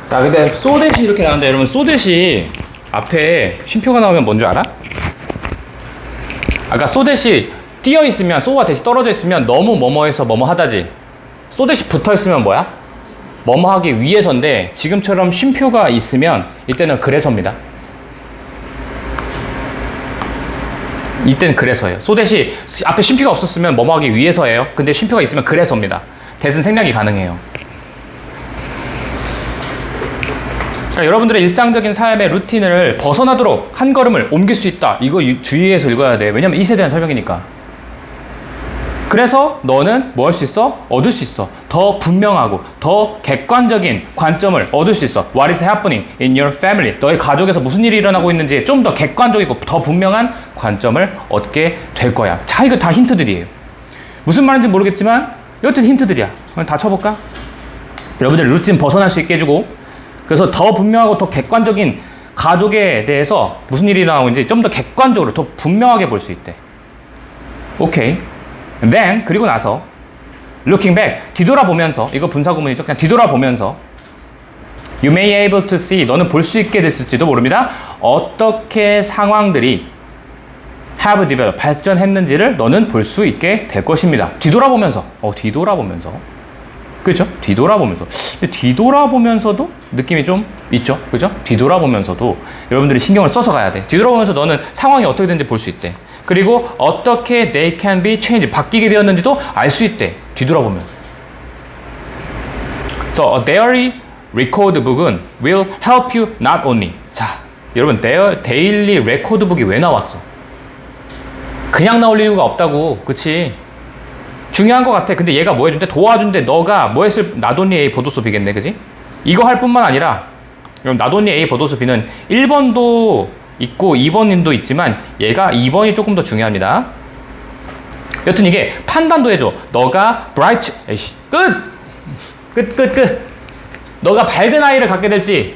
자, 근데 소댓이 이렇게 나오는데, 여러분 소댓이 앞에 쉼표가 나오면 뭔 줄 알아? 아까 소댓이 띄어 있으면, 소가 대시 떨어져 있으면 너무 뭐뭐해서 뭐뭐 하다지. 소댓이 붙어 있으면 뭐야? 뭐뭐 하기 위해서인데, 지금처럼 쉼표가 있으면 이때는 그래서입니다. 이때는 그래서예요. 소댓이 앞에 쉼표가 없었으면 뭐뭐 하기 위해서예요. 근데 쉼표가 있으면 그래서입니다. 대신 생략이 가능해요. 그러니까 여러분들의 일상적인 삶의 루틴을 벗어나도록 한 걸음을 옮길 수 있다. 이거 주의해서 읽어야 돼. 왜냐면 이 세대한 설명이니까. 그래서 너는 뭐 할 수 있어? 얻을 수 있어. 더 분명하고 더 객관적인 관점을 얻을 수 있어. What is happening in your family? 너의 가족에서 무슨 일이 일어나고 있는지 좀 더 객관적이고 더 분명한 관점을 얻게 될 거야. 자, 이거 다 힌트들이에요. 무슨 말인지 모르겠지만 여튼 힌트들이야. 그럼 다 쳐볼까? 여러분들 루틴 벗어날 수 있게 해주고, 그래서 더 분명하고 더 객관적인 가족에 대해서 무슨 일이 나오는지 좀 더 객관적으로 더 분명하게 볼 수 있대. 오케이. Then 그리고 나서 looking back 뒤돌아보면서, 이거 분사구문이죠. 그냥 뒤돌아보면서 you may able to see, 너는 볼 수 있게 됐을지도 모릅니다. 어떻게 상황들이 have developed, 발전했는지를 너는 볼 수 있게 될 것입니다. 뒤돌아보면서. 뒤돌아보면서. 그렇죠? 뒤돌아보면서. 근데 뒤돌아보면서도 느낌이 좀 있죠? 그죠? 뒤돌아보면서도 여러분들이 신경을 써서 가야 돼. 뒤돌아보면서 너는 상황이 어떻게 되는지 볼 수 있대. 그리고 어떻게 they can be changed, 바뀌게 되었는지도 알 수 있대. 뒤돌아보면. So a diary record book은 will help you not only. 자, 여러분 데일리 레코드북이 왜 나왔어? 그냥 나올 이유가 없다고. 그치? 중요한 것 같아. 근데 얘가 뭐 해준대? 도와준대. 너가 뭐 했을, not only A 보도서 B겠네. 그지? 이거 할 뿐만 아니라, 그럼 not only A 보도서 B는 1번도 있고 2번도 있지만 얘가 2번이 조금 더 중요합니다. 여튼 이게 판단도 해줘. 너가 bright, 에이씨, 끝. 너가 밝은 아이를 갖게 될지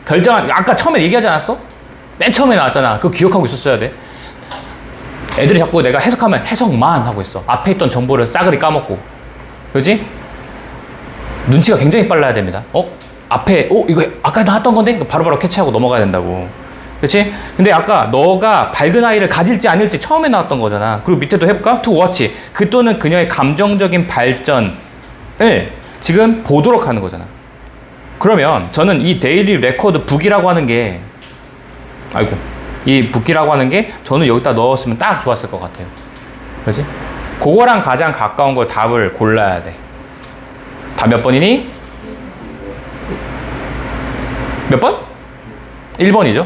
결정한, 아까 처음에 얘기하지 않았어? 맨 처음에 나왔잖아. 그거 기억하고 있었어야 돼. 애들이 자꾸 내가 해석하면 해석만 하고 있어. 앞에 있던 정보를 싸그리 까먹고. 그지? 눈치가 굉장히 빨라야 됩니다. 앞에, 이거 아까 나왔던 건데? 바로바로 캐치하고 넘어가야 된다고. 그치? 근데 아까 너가 밝은 아이를 가질지 아닐지 처음에 나왔던 거잖아. 그리고 밑에도 해볼까? To watch. 그 또는 그녀의 감정적인 발전을 지금 보도록 하는 거잖아. 그러면 저는 이 데일리 레코드 북이라고 하는 게, 이 북이라고 하는 게 저는 여기다 넣었으면 딱 좋았을 것 같아요. 그렇지? 그거랑 가장 가까운 걸 답을 골라야 돼. 답 몇 번이니? 몇 번? 1번이죠.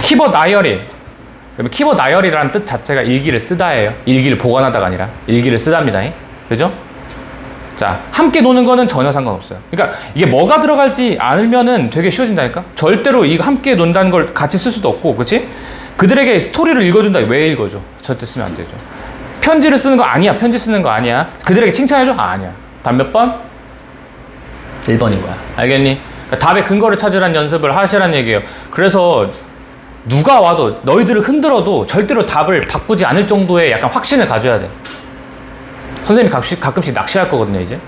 키버 다이어리. 그러면 키버 다이어리라는 뜻 자체가 일기를 쓰다예요. 일기를 보관하다가 아니라 일기를 쓰답니다. 그죠? 자, 함께 노는 거는 전혀 상관없어요. 그러니까 이게 뭐가 들어갈지 알면은 되게 쉬워진다니까? 절대로 이거 함께 논다는 걸 같이 쓸 수도 없고, 그치? 그들에게 스토리를 읽어준다. 왜 읽어줘? 절대 쓰면 안 되죠. 편지를 쓰는 거 아니야. 편지 쓰는 거 아니야. 그들에게 칭찬해줘? 아니야. 답 몇 번? 1번인 거야. 알겠니? 그러니까 답의 근거를 찾으라는 연습을 하시라는 얘기예요. 그래서 누가 와도 너희들을 흔들어도 절대로 답을 바꾸지 않을 정도의 약간 확신을 가져야 돼. 선생님이 가끔씩 낚시할 거거든요, 이제.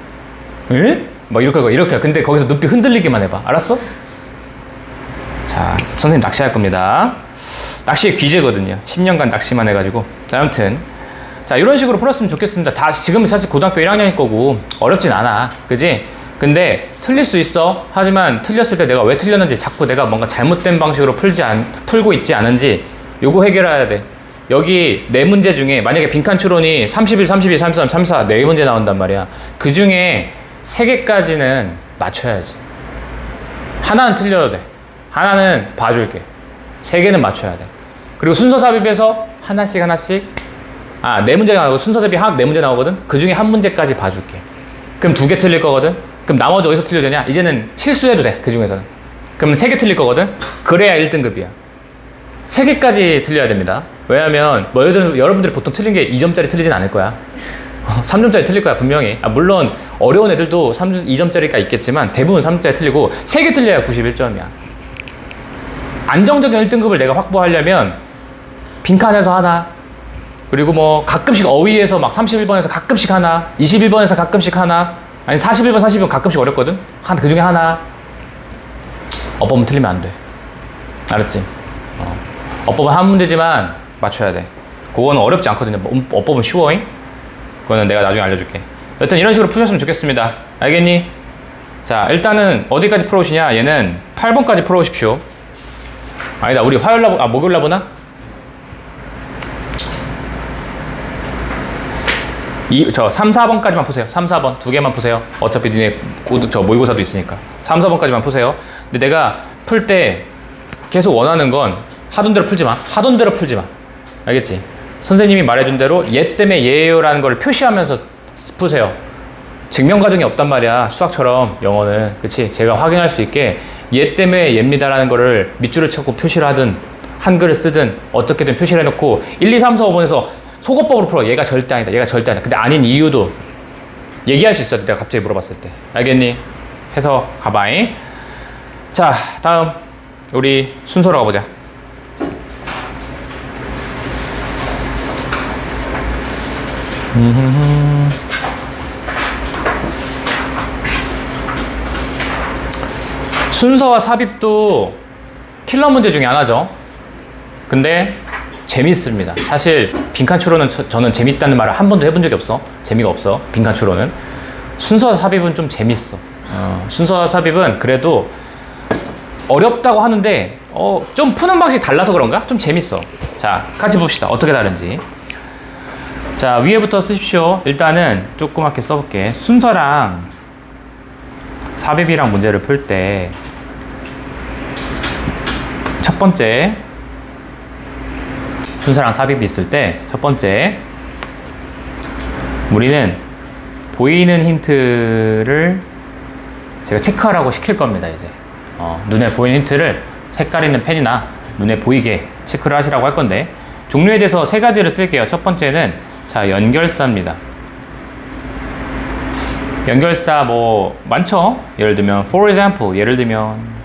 에? 막 이렇게. 근데 거기서 눈빛 흔들리기만 해봐. 알았어? 자, 선생님 낚시할 겁니다. 낚시의 귀재거든요. 10년간 낚시만 해가지고. 자, 아무튼. 자, 이런 식으로 풀었으면 좋겠습니다. 지금은 사실 고등학교 1학년일 거고, 어렵진 않아. 그지? 근데 틀릴 수 있어. 하지만 틀렸을 때 내가 왜 틀렸는지, 자꾸 내가 뭔가 잘못된 방식으로 풀고 있지 않은지, 요거 해결해야 돼. 여기 4문제 중에 만약에 빈칸 추론이 31, 32, 33, 34 4문제 나온단 말이야. 그 중에 3개까지는 맞춰야지. 하나는 틀려도 돼. 하나는 봐줄게. 3개는 맞춰야 돼. 그리고 순서 삽입해서 하나씩 4문제가 나오고 순서 삽입 4문제 나오거든. 그 중에 1문제까지 봐줄게. 그럼 2개 틀릴 거거든. 그럼 나머지 어디서 틀려도 되냐? 이제는 실수해도 돼. 그 중에서는. 그럼 3개 틀릴 거거든. 그래야 1등급이야. 3개까지 틀려야 됩니다. 왜냐면 여러분들이 보통 틀린 게 2점짜리 틀리진 않을 거야. 3점짜리 틀릴 거야, 분명히. 물론 어려운 애들도 2점짜리가 있겠지만 대부분 3점짜리 틀리고 3개 틀려야 91점이야. 안정적인 1등급을 내가 확보하려면 빈칸에서 하나, 그리고 뭐 가끔씩 어휘에서 막 31번에서 가끔씩 하나, 21번에서 가끔씩 하나, 아니 41번, 42번 가끔씩 어렵거든? 그 중에 하나. 어법은 틀리면 안 돼. 알았지? 어법은 한 문제지만 맞춰야 돼. 그거는 어렵지 않거든요. 어법은 쉬워잉? 그거는 내가 나중에 알려줄게. 여튼 이런 식으로 푸셨으면 좋겠습니다. 알겠니? 자, 일단은 어디까지 풀어오시냐? 얘는 8번까지 풀어오십시오. 아니다, 우리 목요일 날 보나? 3, 4번까지만 푸세요. 3, 4번. 2개만 푸세요. 어차피 니네 모의고사도 있으니까. 3, 4번까지만 푸세요. 근데 내가 풀 때 계속 원하는 건 하던 대로 풀지 마. 알겠지? 선생님이 말해준 대로 얘 때문에 얘예요라는 걸 표시하면서 푸세요. 증명 과정이 없단 말이야. 수학처럼 영어는. 그치? 제가 확인할 수 있게 얘 때문에 얘입니다라는 거를 밑줄을 쳐고 표시를 하든 한글을 쓰든 어떻게든 표시를 해놓고 1, 2, 3, 4, 5번에서 속어법으로 풀어. 얘가 절대 아니다. 얘가 절대 아니다. 근데 아닌 이유도 얘기할 수 있어. 내가 갑자기 물어봤을 때. 알겠니? 해서 가봐잉. 자, 다음 우리 순서로 가보자. 순서와 삽입도 킬러 문제 중에 하나죠. 근데 재밌습니다. 사실 빈칸 추론은 저는 재밌다는 말을 한 번도 해본 적이 없어. 재미가 없어. 빈칸 추론은. 순서와 삽입은 좀 재밌어. 순서와 삽입은 그래도 어렵다고 하는데 좀 푸는 방식이 달라서 그런가? 좀 재밌어. 자, 같이 봅시다. 어떻게 다른지. 자, 위에부터 쓰십시오. 일단은 조그맣게 써볼게. 순서랑 삽입이랑 문제를 풀 때 첫 번째 순서랑 삽입이 있을 때 첫 번째 우리는 보이는 힌트를 제가 체크하라고 시킬 겁니다. 이제 눈에 보이는 힌트를 색깔 있는 펜이나 눈에 보이게 체크를 하시라고 할 건데 종류에 대해서 세 가지를 쓸게요. 첫 번째는 자, 연결사입니다. 연결사 뭐 많죠? 예를 들면 for example, 예를 들면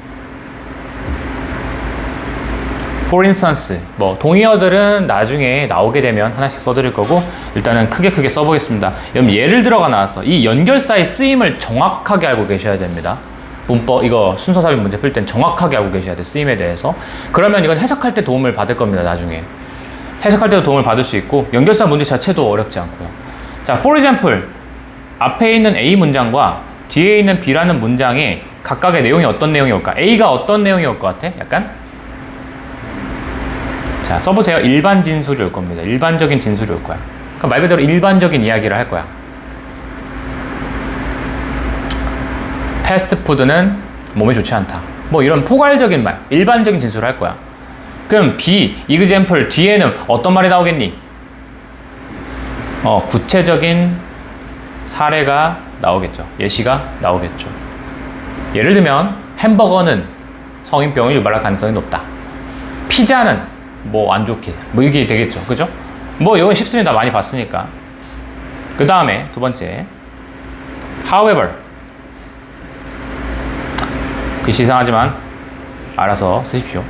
for instance, 뭐 동의어들은 나중에 나오게 되면 하나씩 써드릴 거고 일단은 크게 써보겠습니다. 여러분 예를 들어가 나왔어. 이 연결사의 쓰임을 정확하게 알고 계셔야 됩니다. 문법 이거 순서 삽입 문제 풀 땐 정확하게 알고 계셔야 돼. 쓰임에 대해서. 그러면 이건 해석할 때 도움을 받을 겁니다. 나중에 해석할 때도 도움을 받을 수 있고 연결사 문제 자체도 어렵지 않고요. 자, for example 앞에 있는 A 문장과 뒤에 있는 B라는 문장에 각각의 내용이 어떤 내용이 올까? A가 어떤 내용이 올 것 같아? 약간? 자, 써보세요. 일반 진술이 올 겁니다. 일반적인 진술이 올 거야. 그러니까 말 그대로 일반적인 이야기를 할 거야. 패스트푸드는 몸에 좋지 않다. 뭐 이런 포괄적인 말, 일반적인 진술을 할 거야. 그럼 B, example 뒤에는 어떤 말이 나오겠니? 구체적인 사례가 나오겠죠. 예시가 나오겠죠. 예를 들면 햄버거는 성인병을 유발할 가능성이 높다. 피자는 뭐 안 좋게 뭐 이게 되겠죠. 그죠? 뭐 이건 쉽습니다. 많이 봤으니까. 그 다음에 두 번째 however 글씨 이상하지만 알아서 쓰십시오.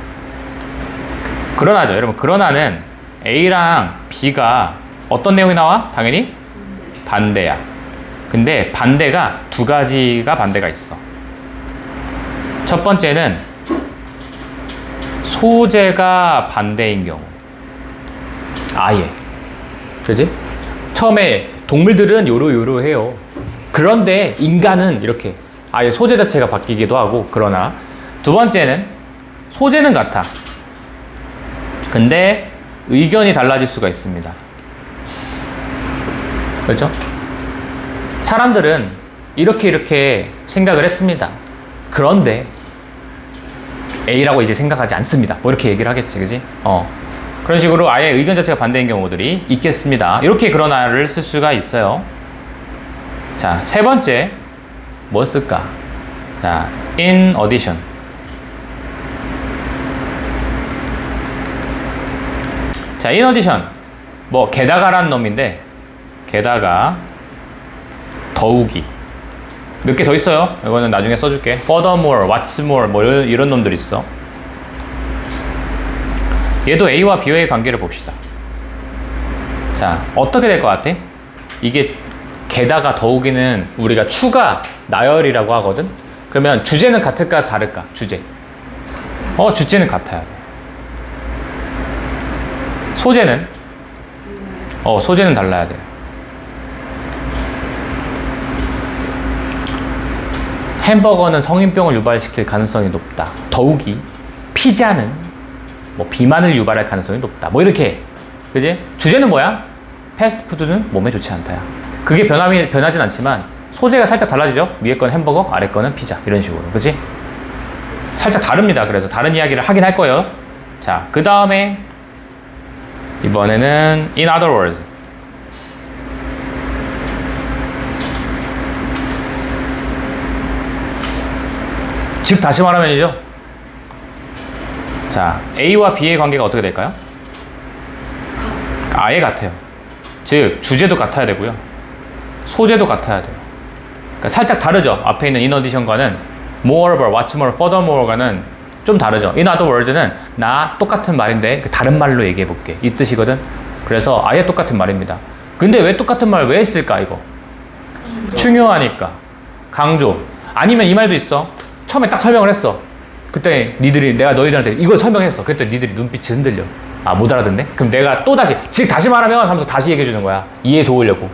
그러나죠. 여러분 그러나는 A랑 B가 어떤 내용이 나와? 당연히 반대야. 근데 반대가 두 가지가 반대가 있어. 첫 번째는 소재가 반대인 경우. 아예. 그지? 처음에 동물들은 요러요러해요. 그런데 인간은 이렇게 아예 소재 자체가 바뀌기도 하고. 그러나 두 번째는 소재는 같아. 근데 의견이 달라질 수가 있습니다. 그렇죠? 사람들은 이렇게 생각을 했습니다. 그런데 A라고 이제 생각하지 않습니다. 뭐 이렇게 얘기를 하겠지, 그지? 그런 식으로 아예 의견 자체가 반대인 경우들이 있겠습니다. 이렇게 그러나를 쓸 수가 있어요. 자, 세 번째 뭐 쓸까? 자, in addition. 자, in addition. 뭐 게다가란 놈인데 게다가 더욱이 몇 개 더 있어요. 이거는 나중에 써줄게. Furthermore, what's more, 뭐 이런 놈들 있어. 얘도 A와 B와의 관계를 봅시다. 자, 어떻게 될 것 같아? 이게 게다가 더욱이는 우리가 추가 나열이라고 하거든. 그러면 주제는 같을까 다를까? 주제. 주제는 같아야 돼. 소재는? 소재는 달라야 돼. 햄버거는 성인병을 유발시킬 가능성이 높다. 더욱이 피자는 뭐 비만을 유발할 가능성이 높다. 뭐 이렇게. 그지? 주제는 뭐야? 패스트푸드는 몸에 좋지 않다야. 그게 변하진 않지만 소재가 살짝 달라지죠? 위에 건 햄버거, 아래 거는 피자. 이런 식으로. 그지? 살짝 다릅니다. 그래서 다른 이야기를 하긴 할 거예요. 자, 그 다음에 이번에는 in other words. 즉 다시 말하면이죠. 자, A와 B의 관계가 어떻게 될까요? 아예 같아요. 즉 주제도 같아야 되고요. 소재도 같아야 돼요. 그러니까 살짝 다르죠. 앞에 있는 in addition과는 moreover, what's more, furthermore가는 좀 다르죠. in other words는 나 똑같은 말인데 다른 말로 얘기해 볼게. 이 뜻이거든. 그래서 아예 똑같은 말입니다. 근데 왜 똑같은 말 왜 했을까 이거? 중요하니까. 강조. 아니면 이 말도 있어. 처음에 딱 설명을 했어. 그때 니들이 내가 너희들한테 이걸 설명했어. 그때 니들이 눈빛이 흔들려. 아, 못 알아듣네? 그럼 내가 또 다시 즉 다시 말하면 하면서 다시 얘기해 주는 거야. 이해 도우려고.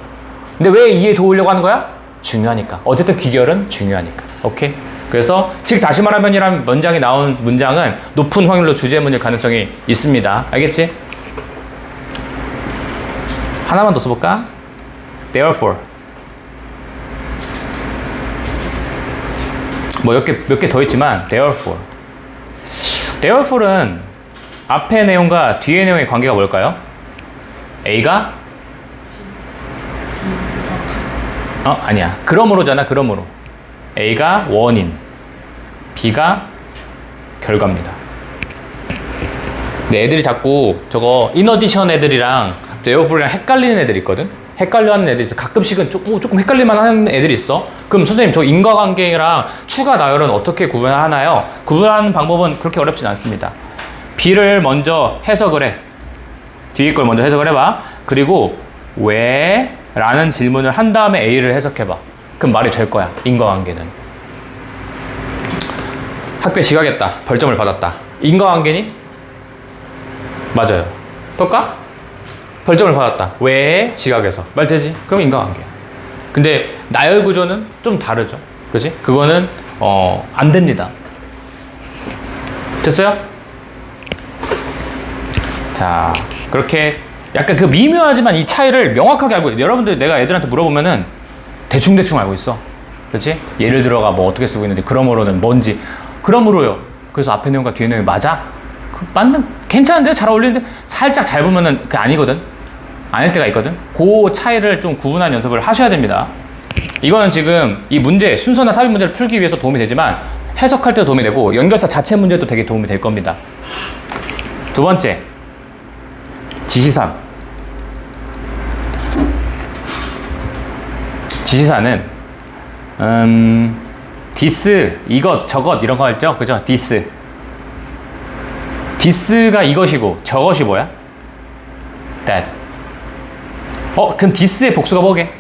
근데 왜 이해 도우려고 하는 거야? 중요하니까. 어쨌든 귀결은 중요하니까. 오케이? 그래서 즉 다시 말하면이라는 문장이 나온 문장은 높은 확률로 주제문일 가능성이 있습니다. 알겠지? 하나만 더 써볼까? Therefore. 뭐 몇 개 더 있지만 Therefore는 앞의 내용과 뒤의 내용의 관계가 뭘까요? A가 아니야. 그러므로잖아. 그러므로 A가 원인, B가 결과입니다. 근데 애들이 자꾸 저거 in addition 애들이랑 Therefore랑 헷갈리는 애들이 있거든. 헷갈려하는 애들이 있어. 가끔씩은 조금 헷갈릴만 하는 애들이 있어. 그럼 선생님 저 인과관계랑 추가 나열은 어떻게 구분하나요? 구분하는 방법은 그렇게 어렵진 않습니다. B를 먼저 해석을 해. 뒤에 걸 먼저 해석을 해봐. 그리고 왜? 라는 질문을 한 다음에 A를 해석해봐. 그럼 말이 될 거야. 인과관계는. 학교에 지각했다. 벌점을 받았다. 인과관계니? 맞아요. 볼까? 벌점을 받았다. 왜? 지각해서. 말 되지? 그럼 인과관계. 근데 나열 구조는 좀 다르죠. 그지? 그거는 안 됩니다. 됐어요? 자, 그렇게 약간 그 미묘하지만 이 차이를 명확하게 알고 있어요. 여러분들 내가 애들한테 물어보면은 대충 알고 있어. 그렇지? 예를 들어가 뭐 어떻게 쓰고 있는데 그러므로는 뭔지. 그러므로요. 그래서 앞에 내용과 뒤에 내용이 맞아? 괜찮은데요? 잘 어울리는데? 살짝 잘 보면은 그게 아니거든? 아닐 때가 있거든? 그 차이를 좀 구분하는 연습을 하셔야 됩니다. 이거는 지금 이 문제, 순서나 삽입 문제를 풀기 위해서 도움이 되지만 해석할 때도 도움이 되고 연결사 자체 문제도 되게 도움이 될 겁니다. 두 번째, 지시사. 지시사는 this, 이것, 저것 이런 거 있죠? 그죠? this가 이것이고 저것이 뭐야? that. 그럼 this의 복수가 뭐게?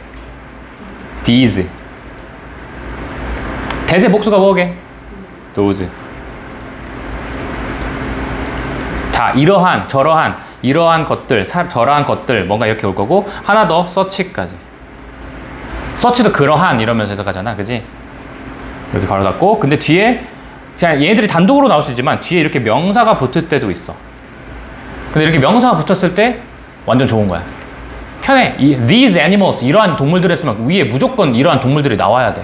these. that의 복수가 뭐게? those. 다 이러한, 저러한, 이러한 것들, 저러한 것들 뭔가 이렇게 올 거고 하나 더 such까지. such도 그러한 이러면서 해석하잖아. 그지? 이렇게 가로 닫고 근데 뒤에 그냥 얘네들이 단독으로 나올 수 있지만 뒤에 이렇게 명사가 붙을 때도 있어. 근데 이렇게 명사가 붙었을 때 완전 좋은 거야. 편해. These animals, 이러한 동물들 했으면 위에 무조건 이러한 동물들이 나와야 돼.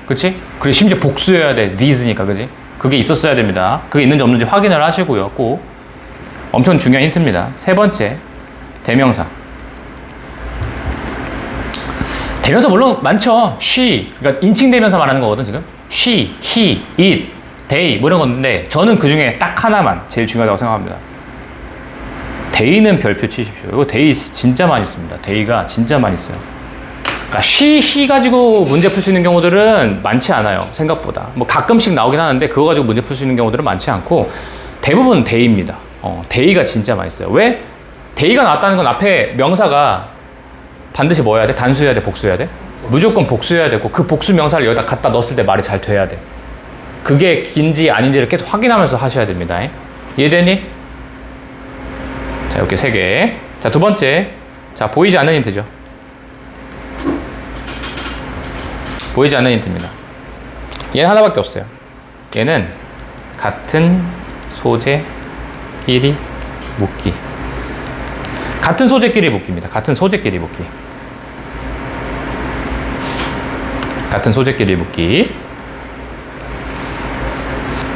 그치? 그리고 심지어 복수해야 돼. These니까, 그지? 그게 있었어야 됩니다. 그게 있는지 없는지 확인을 하시고요. 꼭. 엄청 중요한 힌트입니다. 세 번째, 대명사. 대명사 물론 많죠. she, 그러니까 인칭 대명사 말하는 거거든, 지금. she, he, it, they, 뭐 이런 건데, 저는 그 중에 딱 하나만 제일 중요하다고 생각합니다. 데이는 별표 치십시오. 이거 데이 진짜 많이 씁니다. 데이가 진짜 많이 써요. 그러니까 he 가지고 문제 풀 수 있는 경우들은 많지 않아요. 생각보다. 뭐 가끔씩 나오긴 하는데 그거 가지고 문제 풀 수 있는 경우들은 많지 않고 대부분 데이입니다. 데이가 진짜 많이 써요. 왜? 데이가 나왔다는 건 앞에 명사가 반드시 뭐 해야 돼? 단수해야 돼? 복수해야 돼? 무조건 복수해야 되고 그 복수 명사를 여기다 갖다 넣었을 때 말이 잘 돼야 돼. 그게 긴지 아닌지를 계속 확인하면서 하셔야 됩니다. 이해되니? 자, 이렇게 3개. 자, 두 번째. 자, 보이지 않는 힌트죠. 보이지 않는 힌트입니다. 얘는 하나밖에 없어요. 얘는 같은 소재끼리 묶기. 같은 소재끼리 묶기입니다. 같은 소재끼리 묶기. 같은 소재끼리 묶기.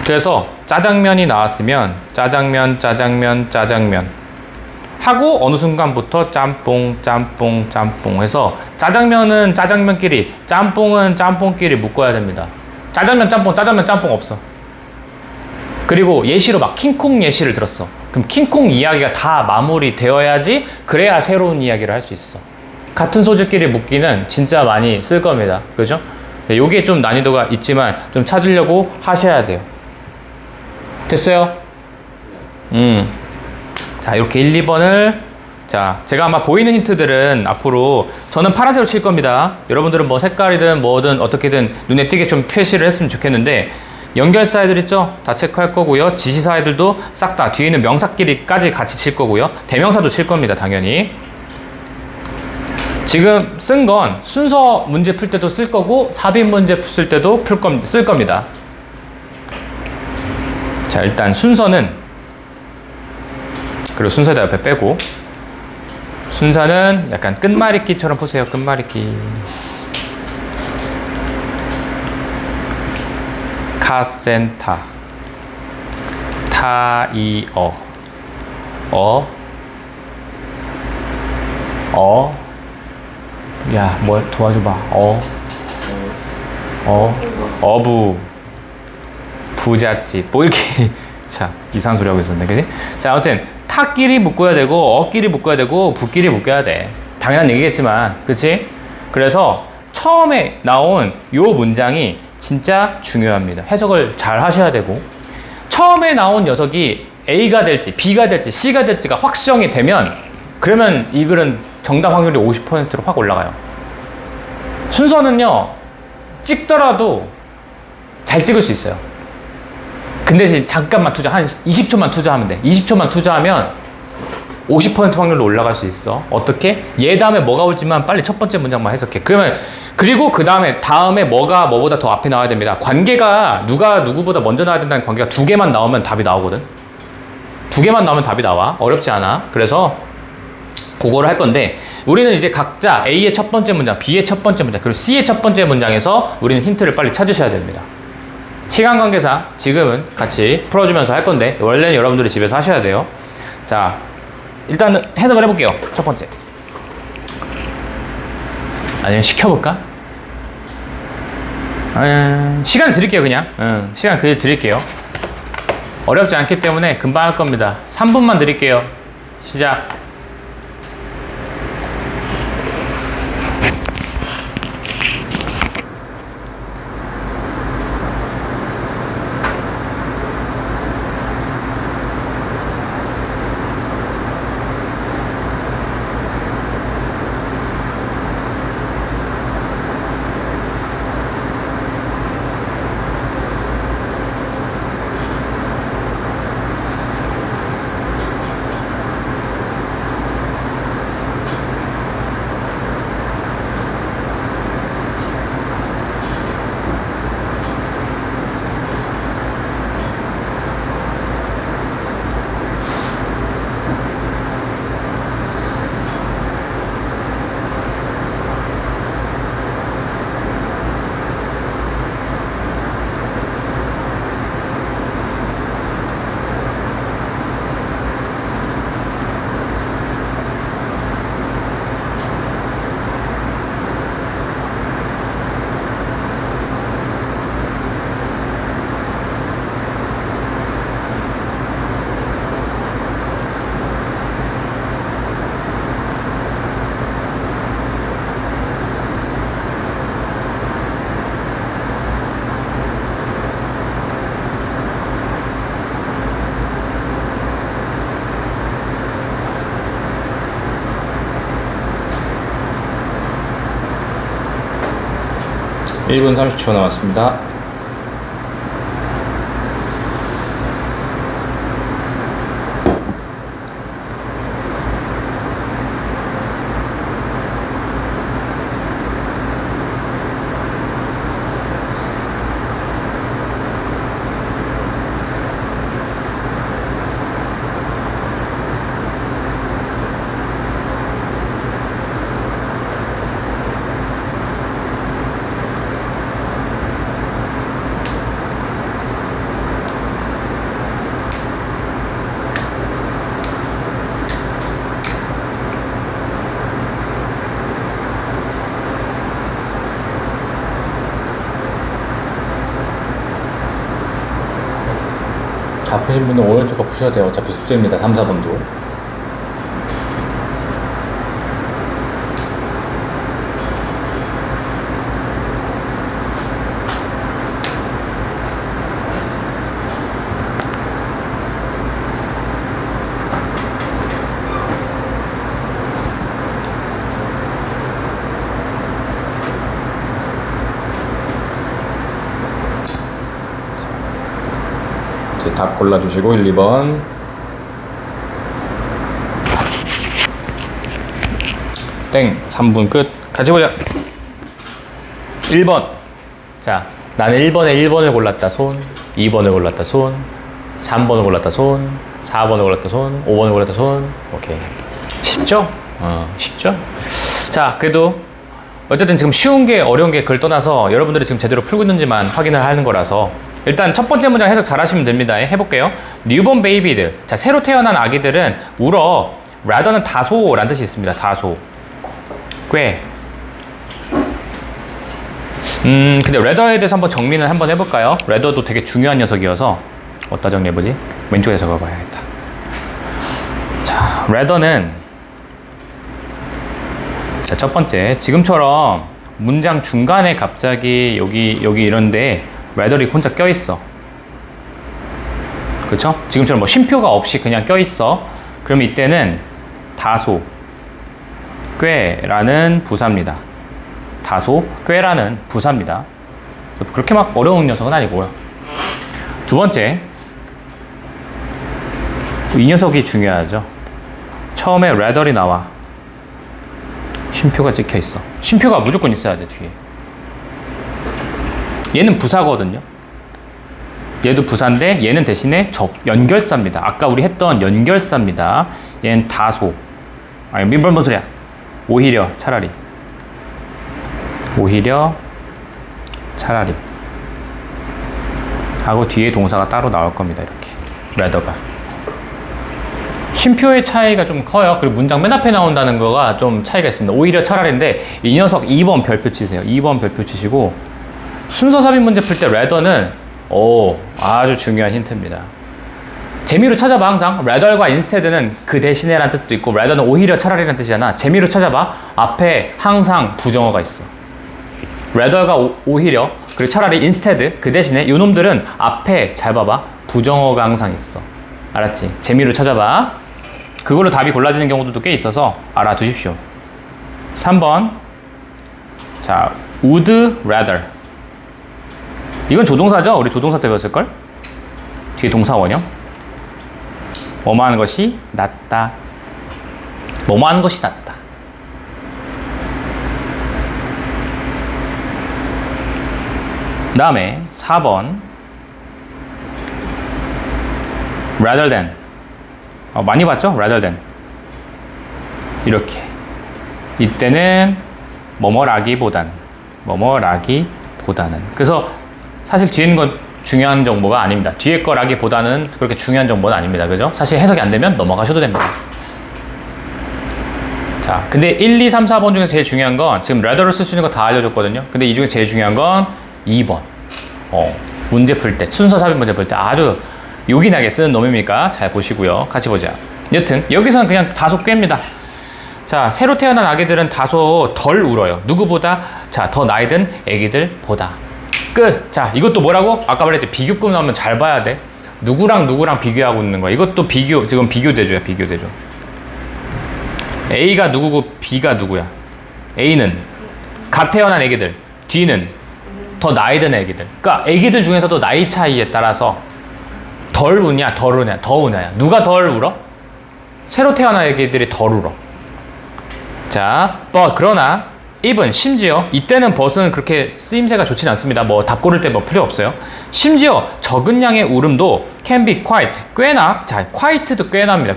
그래서 짜장면이 나왔으면 짜장면 하고 어느 순간부터 짬뽕 해서 짜장면은 짜장면끼리, 짬뽕은 짬뽕끼리 묶어야 됩니다. 짜장면 짬뽕 없어. 그리고 예시로 막 킹콩 예시를 들었어. 그럼 킹콩 이야기가 다 마무리 되어야지 그래야 새로운 이야기를 할 수 있어. 같은 소재끼리 묶기는 진짜 많이 쓸 겁니다. 그죠? 요게 좀 난이도가 있지만 좀 찾으려고 하셔야 돼요. 됐어요? 자, 이렇게 1, 2번을 자, 제가 아마 보이는 힌트들은 앞으로 저는 파란색으로 칠 겁니다. 여러분들은 뭐 색깔이든 뭐든 어떻게든 눈에 띄게 좀 표시를 했으면 좋겠는데 연결사애들 있죠? 다 체크할 거고요. 지시사애들도 싹 다 뒤에 있는 명사끼리까지 같이 칠 거고요. 대명사도 칠 겁니다. 당연히. 지금 쓴 건 순서 문제 풀 때도 쓸 거고 삽입 문제 풀 때도 쓸 겁니다. 자, 일단 순서는 그리고 순서에다 옆에 빼고 순서는 약간 끝말잇기처럼 보세요. 끝말잇기. 카센타 타이어 야, 뭐 도와줘봐. 어부 부잣집 뭐 이렇게 자, 이상한 소리 하고 있었네. 그지? 자, 아무튼 타끼리 묶어야 되고 어끼리 묶어야 되고 부끼리 묶어야 돼. 당연한 얘기겠지만 그치? 그래서 처음에 나온 요 문장이 진짜 중요합니다. 해석을 잘 하셔야 되고 처음에 나온 녀석이 A가 될지 B가 될지 C가 될지가 확정이 되면 그러면 이 글은 정답 확률이 50%로 확 올라가요. 순서는요 찍더라도 잘 찍을 수 있어요. 근데 잠깐만 한 20초만 투자하면 돼. 20초만 투자하면 50% 확률로 올라갈 수 있어. 어떻게? 얘 다음에 뭐가 올지만 빨리 첫 번째 문장만 해석해. 그리고 그 다음에 뭐가 뭐보다 더 앞에 나와야 됩니다. 관계가 누가 누구보다 먼저 나와야 된다는 관계가 2개만 나오면 답이 나오거든. 2개만 나오면 답이 나와. 어렵지 않아. 그래서 그거를 할 건데 우리는 이제 각자 A의 첫 번째 문장, B의 첫 번째 문장, 그리고 C의 첫 번째 문장에서 우리는 힌트를 빨리 찾으셔야 됩니다. 시간 관계상 지금은 같이 풀어주면서 할 건데 원래는 여러분들이 집에서 하셔야 돼요. 자, 일단은 해석을 해볼게요. 첫 번째. 아니면 시켜볼까? 시간을 드릴게요. 그냥 시간 그냥 드릴게요. 어렵지 않기 때문에 금방 할 겁니다. 3분만 드릴게요. 시작. (1분 30초) 남았습니다. 아프신 분은 오른쪽 거 푸셔야 돼요. 어차피 숙제입니다. 3, 4번도. 이제 답 골라주시고 1, 2번. 땡. 3분 끝. 같이 보자. 1번. 자, 나는 1번에 1번을 골랐다. 손. 2번을 골랐다. 손. 3번을 골랐다. 손. 4번을 골랐다. 손. 5번을 골랐다. 손. 오케이. 쉽죠? 쉽죠? 자, 그래도 어쨌든 지금 쉬운 게 어려운 게 그걸 떠나서 여러분들이 지금 제대로 풀고 있는지만 확인을 하는 거라서 일단 첫 번째 문장 해석 잘 하시면 됩니다. 해볼게요. 뉴본 베이비들. 자, 새로 태어난 아기들은 울어. rather는 다소라는 뜻이 있습니다. 다소. 꽤. 근데 rather에 대해서 한번 정리는 한번 해볼까요? rather도 되게 중요한 녀석이어서 어디다 정리해보지? 왼쪽에 적어봐야겠다. 자, rather는 자, 첫 번째, 지금처럼 문장 중간에 갑자기 여기 이런데 rather이 혼자 껴있어. 그쵸? 지금처럼 뭐 쉼표가 없이 그냥 껴있어. 그럼 이때는 다소, 꽤라는 부사입니다. 다소, 꽤라는 부사입니다. 그렇게 막 어려운 녀석은 아니고요. 두 번째, 이 녀석이 중요하죠. 처음에 rather이 나와. 쉼표가 찍혀 있어. 쉼표가 무조건 있어야 돼, 뒤에. 얘는 부사거든요. 얘도 부사인데 얘는 대신에 연결사입니다. 아까 우리 했던 연결사입니다. 얘는 다소. 아니, 민벌뭔 소리야. 오히려, 차라리. 오히려, 차라리. 하고 뒤에 동사가 따로 나올 겁니다. 이렇게. rather가. 쉼표의 차이가 좀 커요. 그리고 문장 맨 앞에 나온다는 거가 좀 차이가 있습니다. 오히려 차라리인데 이 녀석 2번 별표 치세요. 2번 별표 치시고 순서 삽입 문제 풀 때 rather는 아주 중요한 힌트입니다. 재미로 찾아봐. 항상 rather과 instead는 그 대신에 라는 뜻도 있고 rather는 오히려 차라리라는 뜻이잖아. 재미로 찾아봐. 앞에 항상 부정어가 있어. rather가 오히려 그리고 차라리 instead 그 대신에 요 놈들은 앞에 잘 봐봐. 부정어가 항상 있어. 알았지? 재미로 찾아봐. 그걸로 답이 골라지는 경우도 꽤 있어서 알아두십시오. 3번. 자, would rather. 이건 조동사죠? 우리 조동사 때 배웠을걸? 뒤에 동사 원형. 뭐뭐 하는 것이 낫다. 뭐뭐 하는 것이 낫다. 그 다음에 4번. rather than. 많이 봤죠? rather than. 이렇게. 이때는 뭐뭐라기보단. 그래서 사실 뒤에 있는 건 중요한 정보가 아닙니다. 뒤에 거라기보다는 그렇게 중요한 정보는 아닙니다. 그죠? 사실 해석이 안 되면 넘어가셔도 됩니다. 자, 근데 1, 2, 3, 4번 중에서 제일 중요한 건 지금 rather로 쓸 수 있는 거 다 알려줬거든요. 근데 이 중에 제일 중요한 건 2번. 문제 풀 때, 순서 삽입 문제 풀 때 아주 요긴하게 쓰는 놈이니까 잘 보시고요. 같이 보자. 여튼 여기서는 그냥 다소 꿰입니다. 자, 새로 태어난 아기들은 다소 덜 울어요. 누구보다? 자, 더 나이 든 아기들보다. 끝. 자, 이것도 뭐라고? 아까 말했지. 비교급 나오면 잘 봐야 돼. 누구랑 비교하고 있는 거야. 이것도 지금 비교대조야. 비교대조. A가 누구고 B가 누구야? A는 갓 태어난 아기들. D는 더 나이 든 아기들. 그러니까 아기들 중에서도 나이 차이에 따라서 덜 우냐, 덜 우냐, 더 우냐야. 누가 덜 울어? 새로 태어난 아기들이 덜 울어. 자, 그러나 even 심지어 이때는 but은 그렇게 쓰임새가 좋진 않습니다. 뭐 답 고를 때 뭐 필요 없어요. 심지어 적은 양의 울음도 can be quite 꽤나 자 quite도 꽤나입니다.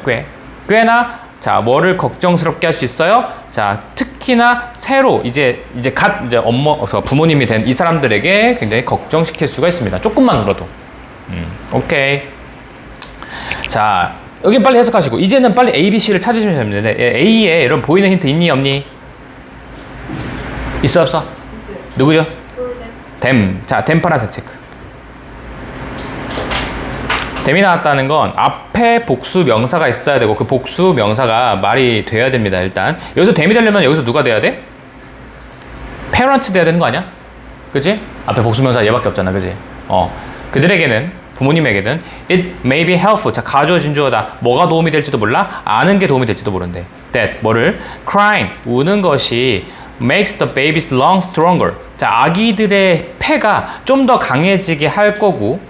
꽤나 자 뭐를 걱정스럽게 할 수 있어요. 자 특히나 새로 이제 부모님이 된 이 사람들에게 굉장히 걱정시킬 수가 있습니다. 조금만 울어도. 오케이. 자 여기 빨리 해석하시고 이제는 빨리 A, B, C를 찾으시면 됩니다. A에 이런 보이는 힌트 있니 없니? 있어 없어? 있어요. 누구죠? 댐. 자, 댐 파란색 체크. 댐이 나왔다는 건 앞에 복수 명사가 있어야 되고 그 복수 명사가 말이 돼야 됩니다. 일단 여기서 댐이 되려면 여기서 누가 돼야 돼? parents 돼야 되는 거 아니야? 그치? 앞에 복수 명사 얘밖에 없잖아. 그치? 그들에게는 부모님에게는 it may be helpful. 자, 가주어 진주어다. 뭐가 도움이 될지도 몰라? 아는 게 도움이 될지도 모른대. that 뭐를? crying 우는 것이 makes the baby's lungs stronger. 자, 아기들의 폐가 좀 더 강해지게 할 거고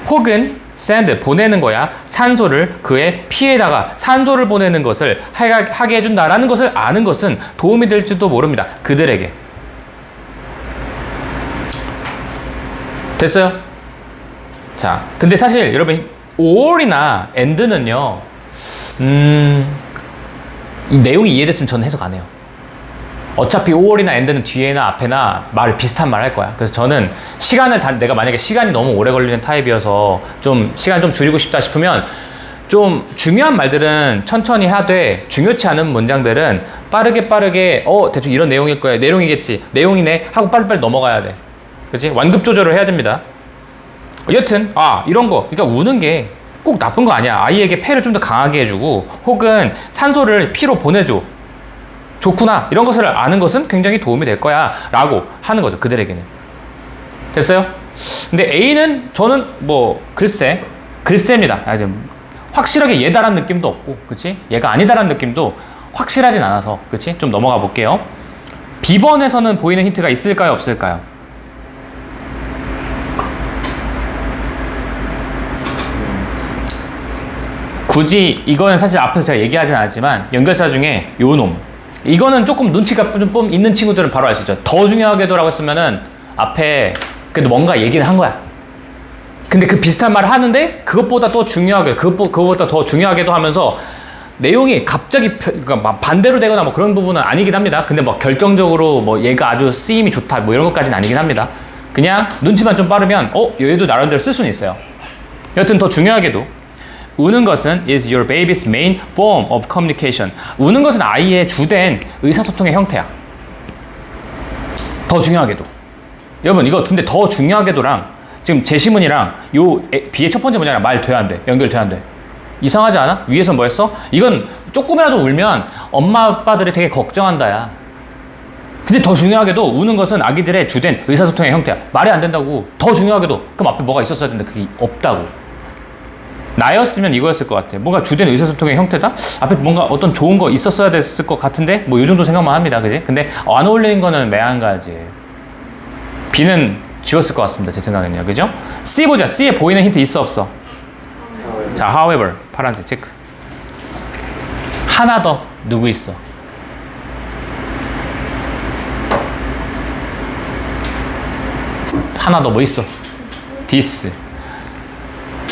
혹은 send 보내는 거야. 산소를 그의 피에다가 산소를 보내는 것을 하게 해준다라는 것을 아는 것은 도움이 될지도 모릅니다. 그들에게. 됐어요? 자, 근데 사실 여러분 or이나 and는요 이 내용이 이해됐으면 저는 해석 안 해요. 어차피 or이나 and는 뒤에나 앞에나 비슷한 말 할 거야. 그래서 저는 내가 만약에 시간이 너무 오래 걸리는 타입이어서 좀 시간 좀 줄이고 싶다 싶으면 좀 중요한 말들은 천천히 하되 중요치 않은 문장들은 빠르게 대충 이런 내용일 거야. 내용이겠지. 내용이네 하고 빨리빨리 넘어가야 돼. 그치? 완급 조절을 해야 됩니다. 여튼 이런 거 그러니까 우는 게 꼭 나쁜 거 아니야. 아이에게 폐를 좀 더 강하게 해주고 혹은 산소를 피로 보내줘. 좋구나. 이런 것을 아는 것은 굉장히 도움이 될 거야 라고 하는 거죠. 그들에게는. 됐어요? 근데 A는 저는 글쎄입니다. 확실하게 얘다란 느낌도 없고 그치? 얘가 아니다란 느낌도 확실하진 않아서 그치? 좀 넘어가 볼게요. B번에서는 보이는 힌트가 있을까요? 없을까요? 굳이 이거는 사실 앞에서 제가 얘기하진 않았지만 연결사 중에 요놈 이거는 조금 눈치가 좀 있는 친구들은 바로 알 수 있죠. 더 중요하게도라고 했으면은 앞에 그래도 뭔가 얘기는 한 거야. 근데 그 비슷한 말을 하는데 그것보다 또 중요하게 그것보다 더 중요하게도 하면서 내용이 갑자기 그러니까 반대로 되거나 뭐 그런 부분은 아니긴 합니다. 근데 결정적으로 얘가 아주 쓰임이 좋다 이런 것까지는 아니긴 합니다. 그냥 눈치만 좀 빠르면 얘도 나름대로 쓸 수는 있어요. 여튼 더 중요하게도 우는 것은 is your baby's main form of communication. 우는 것은 아이의 주된 의사소통의 형태야. 더 중요하게도. 여러분 이거 근데 더 중요하게도랑 지금 제시문이랑 B의 첫 번째 문장이랑 말 돼야 안 돼. 연결돼야 안 돼. 이상하지 않아? 위에서 뭐 했어? 이건 조금이라도 울면 엄마 아빠들이 되게 걱정한다야. 근데 더 중요하게도 우는 것은 아기들의 주된 의사소통의 형태야. 말이 안 된다고. 더 중요하게도 그럼 앞에 뭐가 있었어야 되는데 그게 없다고. 나였으면 이거였을 것 같아. 뭔가 주된 의사소통의 형태다? 앞에 뭔가 어떤 좋은 거 있었어야 됐을 것 같은데 요 정도 생각만 합니다. 그지? 근데 안 어울리는 거는 매한 가지. B는 지웠을 것 같습니다. 제 생각에는요. 그죠? C 보자. C에 보이는 힌트 있어 없어? 자, however 파란색 체크. 하나 더 누구 있어? 하나 더 뭐 있어? this.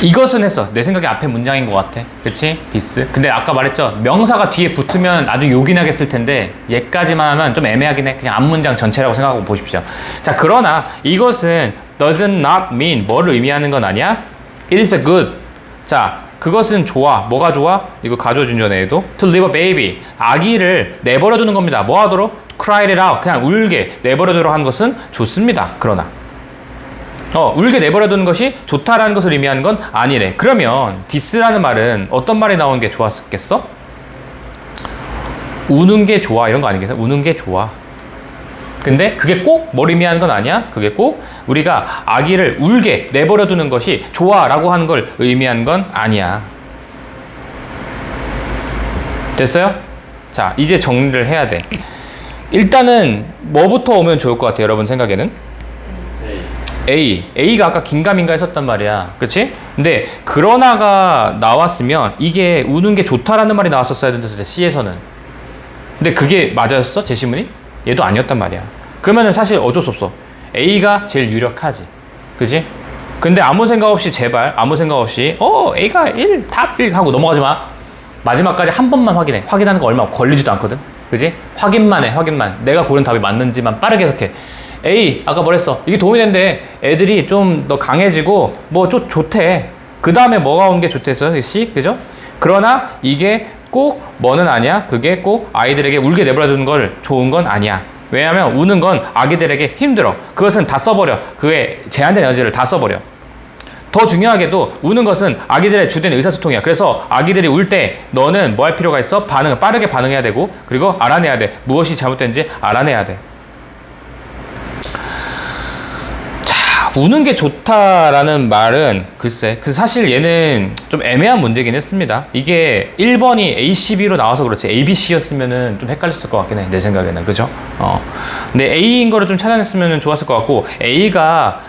이것은 했어. 내 생각에 앞에 문장인 것 같아. 그치? this. 근데 아까 말했죠. 명사가 뒤에 붙으면 아주 요긴하게 쓸 텐데 얘까지만 하면 좀 애매하긴 해. 그냥 앞문장 전체라고 생각하고 보십시오. 자, 그러나 이것은 does not mean 뭐를 의미하는 건 아니야? It is good. 자, 그것은 좋아. 뭐가 좋아? 이거 가져준 전에도 to leave a baby. 아기를 내버려두는 겁니다. 뭐 하도록? cry it out. 그냥 울게 내버려두도록 하는 것은 좋습니다. 그러나 울게 내버려두는 것이 좋다라는 것을 의미하는 건 아니래. 그러면 this라는 말은 어떤 말이 나오는 게 좋았겠어? 우는 게 좋아 이런 거 아니겠어? 우는 게 좋아. 근데 그게 꼭 뭘 의미하는 건 아니야. 그게 꼭 우리가 아기를 울게 내버려두는 것이 좋아라고 하는 걸 의미하는 건 아니야. 됐어요? 자, 이제 정리를 해야 돼. 일단은 뭐부터 오면 좋을 것 같아요, 여러분 생각에는? A가 아까 긴가민가 했었단 말이야. 그치? 근데 그러나가 나왔으면 이게 우는 게 좋다라는 말이 나왔었어야 된다. C에서는. 근데 그게 맞았어? 제시문이? 얘도 아니었단 말이야. 그러면은 사실 어쩔 수 없어. A가 제일 유력하지. 그치? 근데 아무 생각 없이 제발 아무 생각 없이 A가 1, 답 1 하고 넘어가지 마. 마지막까지 한 번만 확인해. 확인하는 거 얼마 걸리지도 않거든. 그치? 확인만 해. 확인만. 내가 고른 답이 맞는지만 빠르게 해석해. A, 아까 뭐랬어? 이게 도움이 된대. 애들이 좀 더 강해지고 뭐 좀 좋대. 그 다음에 뭐가 온 게 좋댔어? C, 그죠? 그러나 이게 꼭 뭐는 아니야. 그게 꼭 아이들에게 울게 내버려두는 걸 좋은 건 아니야. 왜냐하면 우는 건 아기들에게 힘들어. 그것은 다 써버려. 그의 제한된 에너지를 다 써버려. 더 중요하게도 우는 것은 아기들의 주된 의사소통이야. 그래서 아기들이 울 때 너는 뭐 할 필요가 있어? 빠르게 반응해야 되고, 그리고 알아내야 돼. 무엇이 잘못된지 알아내야 돼. 우는 게 좋다라는 말은 글쎄, 사실 얘는 좀 애매한 문제긴 했습니다. 이게 1번이 ACB로 나와서 그렇지 ABC였으면은 좀 헷갈렸을 것 같긴 해, 내 생각에는. 그죠? 근데 A인 거를 좀 찾아냈으면 좋았을 것 같고, A가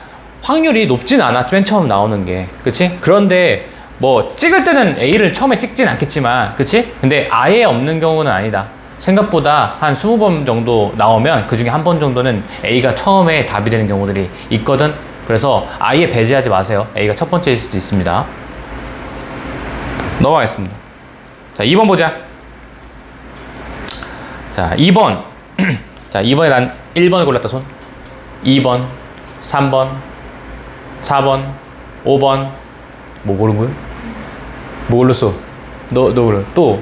확률이 높진 않아, 맨 처음 나오는 게. 그치? 그런데 뭐 찍을 때는 A를 처음에 찍진 않겠지만, 그치? 근데 아예 없는 경우는 아니다. 생각보다 한 20번 정도 나오면 그 중에 한 번 정도는 A가 처음에 답이 되는 경우들이 있거든. 그래서 아예 배제하지 마세요. A가 첫 번째일 수도 있습니다. 넘어가겠습니다. 자, 2번 보자. 자, 2번. 자, 2번에 난 1번을 골랐다, 손. 2번, 3번, 4번, 5번. 뭐 고른 거야? 뭐 골랐어? 너 골라. 또.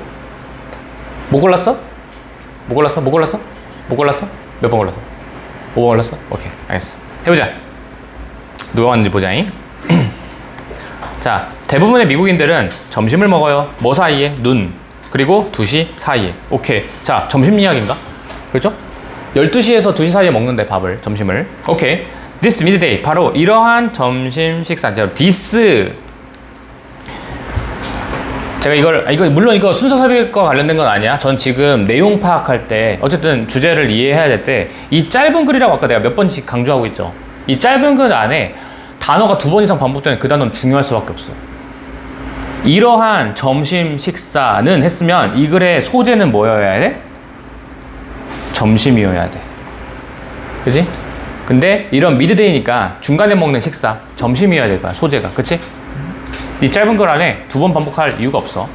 뭐 골랐어? 뭐 골랐어? 뭐 골랐어? 뭐 골랐어? 몇 번 골랐어? 5번 골랐어? 오케이, 알겠어. 해보자. 누가 왔는지 보자잉. 자, 대부분의 미국인들은 점심을 먹어요. 뭐 사이에? 눈. 그리고 2시 사이에. 오케이. 자, 점심 이야기인가? 그렇죠? 12시에서 2시 사이에 먹는데, 밥을, 점심을. 오케이. This midday. 바로 이러한 점심 식사. this. 제가 이거 물론 이거 순서 삽입과 관련된 건 아니야. 전 지금 내용 파악할 때, 어쨌든 주제를 이해해야 될 때, 이 짧은 글이라고 아까 내가 몇 번씩 강조하고 있죠. 이 짧은 글 안에 단어가 2번 이상 반복되는 그 단어는 중요할 수밖에 없어. 이러한 점심 식사는 했으면 이 글의 소재는 뭐여야 돼? 점심이어야 돼. 그지? 근데 이런 미드데이니까 중간에 먹는 식사, 점심이어야 될 거야, 소재가. 그치? 이 짧은 글 안에 2번 반복할 이유가 없어.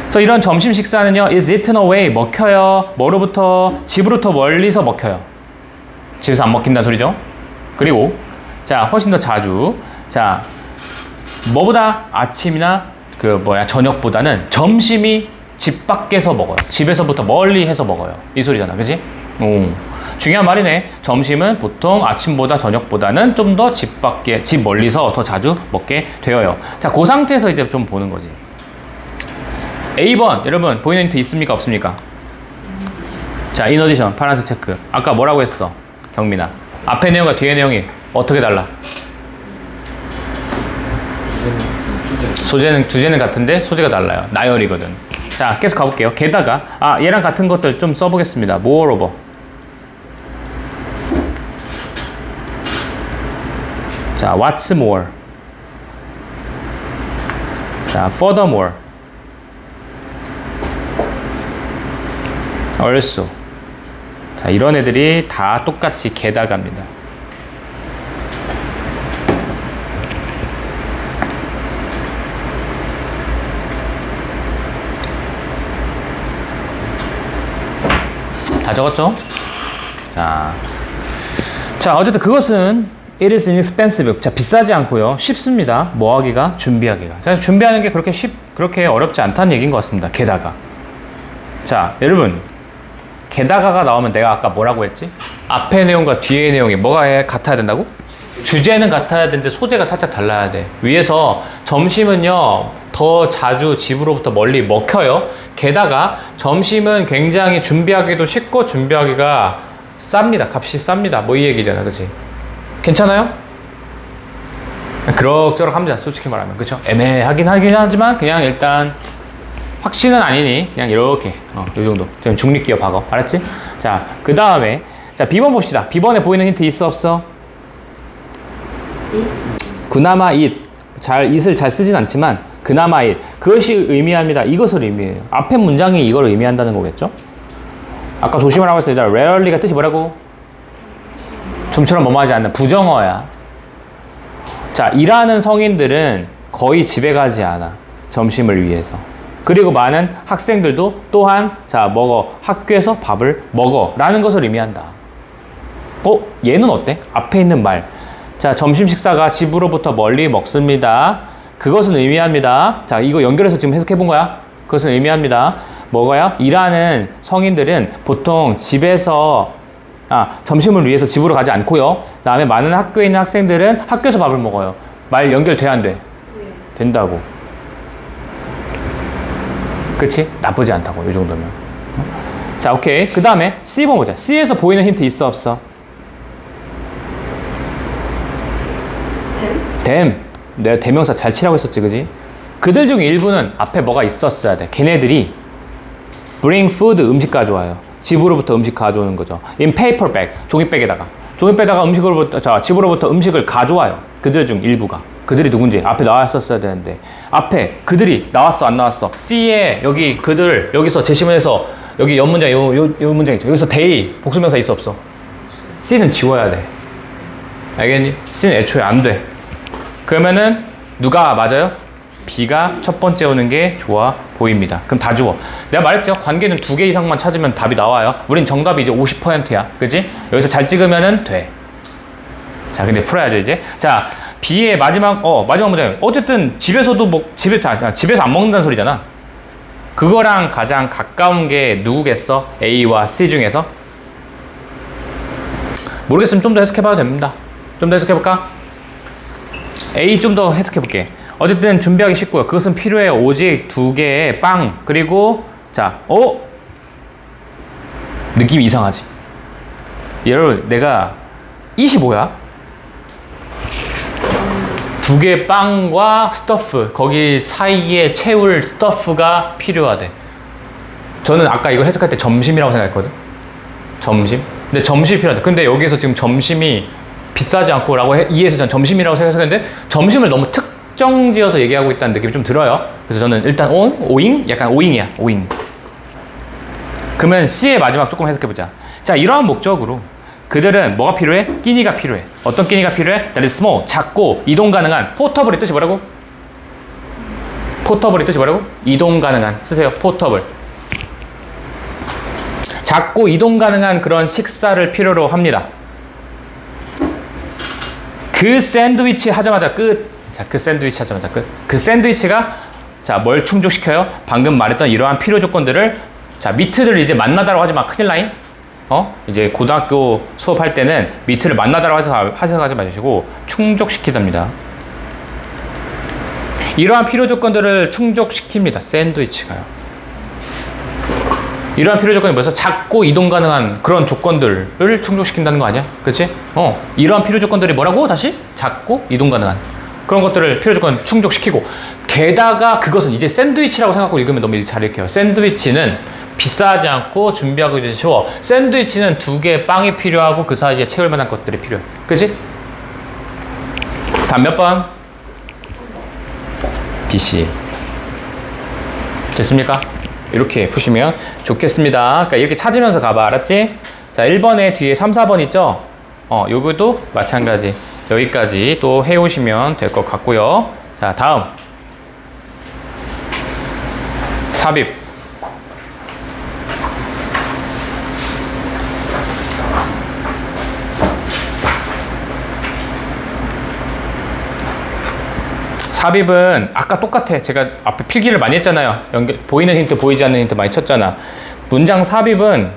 그래서 이런 점심 식사는요, is eaten away, 먹혀요. 뭐로부터? 집으로부터 멀리서 먹혀요. 집에서 안 먹힌다는 소리죠. 그리고 자, 훨씬 더 자주. 자, 뭐보다? 아침이나 저녁보다는 점심이 집 밖에서 먹어요. 집에서부터 멀리 해서 먹어요. 이 소리잖아. 그지? 중요한 말이네. 점심은 보통 아침보다 저녁보다는 좀 더 집 멀리서 더 자주 먹게 되어요. 자, 그 상태에서 이제 좀 보는 거지. A번, 여러분, 보이는 힌트 있습니까? 없습니까? 자, in addition, 파란색 체크. 아까 뭐라고 했어? 경민아. 앞에 내용과 뒤에 내용이 어떻게 달라? 주제는 같은데 소재가 달라요. 나열이거든. 자, 계속 가볼게요. 게다가, 얘랑 같은 것들 좀 써보겠습니다. moreover. 자, what's more. 자, furthermore. also. 자, 이런 애들이 다 똑같이 게다가입니다. 다 적었죠? 자, 어쨌든 그것은 it is inexpensive. 자, 비싸지 않고요. 쉽습니다. 뭐 하기가? 준비하기가. 자, 준비하는 게 그렇게 어렵지 않다는 얘기인 것 같습니다. 게다가. 자, 여러분. 게다가가 나오면 내가 아까 뭐라고 했지? 앞에 내용과 뒤에 내용이 뭐가 같아야 된다고? 주제는 같아야 되는데 소재가 살짝 달라야 돼. 위에서 점심은요, 더 자주 집으로부터 멀리 먹혀요. 게다가 점심은 굉장히 준비하기도 쉽고 준비하기가 쌉니다. 값이 쌉니다. 뭐 이 얘기잖아. 그치? 괜찮아요? 그럭저럭 합니다. 솔직히 말하면. 그쵸? 애매하긴 하지만 그냥 일단 확신은 아니니 그냥 이렇게 요 정도. 좀 중립기업 박어. 알았지? 자, 그 다음에 자, B번 봅시다. B번에 보이는 힌트 있어 없어? 그나마 it을 잘 쓰진 않지만 그나마 it. 그것이 의미합니다. 이것을 의미해요. 앞에 문장이 이걸 의미한다는 거겠죠? 아까 조심하라고 했어요. rarely가 뜻이 뭐라고? 좀처럼 뭐뭐하지 않는 부정어야. 자, 일하는 성인들은 거의 집에 가지 않아. 점심을 위해서. 그리고 많은 학생들도 또한 학교에서 밥을 먹어 라는 것을 의미한다. 얘는 어때? 앞에 있는 말. 자, 점심 식사가 집으로부터 멀리 먹습니다. 그것은 의미합니다. 자, 이거 연결해서 지금 해석해 본 거야. 그것은 의미합니다. 뭐가요? 일하는 성인들은 보통 집에서 점심을 위해서 집으로 가지 않고요. 그다음에 많은 학교에 있는 학생들은 학교에서 밥을 먹어요. 말 연결돼 안 돼? 네. 된다고. 그치? 나쁘지 않다고 이 정도면. 자, 오케이. 그 다음에 C번 보자. C에서 보이는 힌트 있어 없어? 댐. 내가 대명사 잘 치라고 했었지, 그지? 그들 중 일부는 앞에 뭐가 있었어야 돼. 걔네들이 bring food, 음식 가져와요. 집으로부터 음식 가져오는 거죠. in paper bag, 종이백에다가 음식으로부터, 자, 집으로부터 음식을 가져와요. 그들 중 일부가. 그들이 누군지 앞에 나왔었어야 되는데, 앞에 그들이 나왔어 안 나왔어? C에 여기 그들, 여기서 제시문에서 여기 옆 문장, 요 문장 있죠. 여기서 they 복수명사 있어 없어? C는 지워야 돼. 알겠니? C는 애초에 안 돼. 그러면은 누가 맞아요? B가 첫 번째 오는 게 좋아 보입니다. 그럼 다 주워. 내가 말했죠. 관계는 2개 이상만 찾으면 답이 나와요. 우린 정답이 이제 50%야. 그치? 여기서 잘 찍으면은 돼. 자, 근데 풀어야죠, 이제. 자, B의 마지막 문장. 어쨌든 집에서도 집에서 안 먹는다는 소리잖아. 그거랑 가장 가까운 게 누구겠어? A와 C 중에서? 모르겠으면 좀 더 해석해봐도 됩니다. 좀 더 해석해볼까? A 좀 더 해석해볼게. 어쨌든 준비하기 쉽고요. 그것은 필요해. 오직 2개의 빵. 그리고 자, 느낌이 이상하지? 여러분, 내가 25야? 2개의 빵과 스터프, 거기 사이에 채울 스터프가 필요하대. 저는 아까 이걸 해석할 때 점심이라고 생각했거든. 점심. 근데 점심이 필요하대. 근데 여기서 지금 점심이 비싸지 않고 라고 이해해서 전 점심이라고 생각했는데, 점심을 너무 특정지어서 얘기하고 있다는 느낌이 좀 들어요. 그래서 저는 일단 오잉? 약간 오잉이야. 오잉. 그러면 C의 마지막 조금 해석해보자. 자, 이러한 목적으로 그들은 뭐가 필요해? 끼니가 필요해. 어떤 끼니가 필요해? That is small, 작고 이동 가능한. 포터블의 뜻이 뭐라고? 포터블의 뜻이 뭐라고? 이동 가능한. 쓰세요. 포터블. 작고 이동 가능한 그런 식사를 필요로 합니다. 그 샌드위치 하자마자 끝. 자, 그 샌드위치 하자마자 끝. 그 샌드위치가 자, 뭘 충족시켜요? 방금 말했던 이러한 필요 조건들을, 자, 미트를 이제 만나다라고 하지 마. 큰일 나잉? 이제 고등학교 수업할 때는 미트를 만나다라고 하지 마시고 충족시키답니다. 이러한 필요 조건들을 충족시킵니다. 샌드위치가요. 이러한 필요 조건이 뭐였어? 작고 이동 가능한 그런 조건들을 충족시킨다는 거 아니야? 그치? 이러한 필요 조건들이 뭐라고? 다시? 작고 이동 가능한 그런 것들을 필요 조건 충족시키고, 게다가 그것은 이제 샌드위치라고 생각하고 읽으면 너무 잘 읽혀요. 샌드위치는 비싸지 않고 준비하기 쉬워. 샌드위치는 2개의 빵이 필요하고 그 사이에 채울 만한 것들이 필요해. 그치? 다음 몇 번? BC. 됐습니까? 이렇게 푸시면 좋겠습니다. 그러니까 이렇게 찾으면서 가봐. 알았지? 자, 1번에 뒤에 3, 4번 있죠? 요것도 마찬가지. 여기까지 또 해오시면 될 것 같고요. 자, 다음. 삽입. 삽입은 아까 똑같아. 제가 앞에 필기를 많이 했잖아요. 보이는 힌트, 보이지 않는 힌트 많이 쳤잖아. 문장 삽입은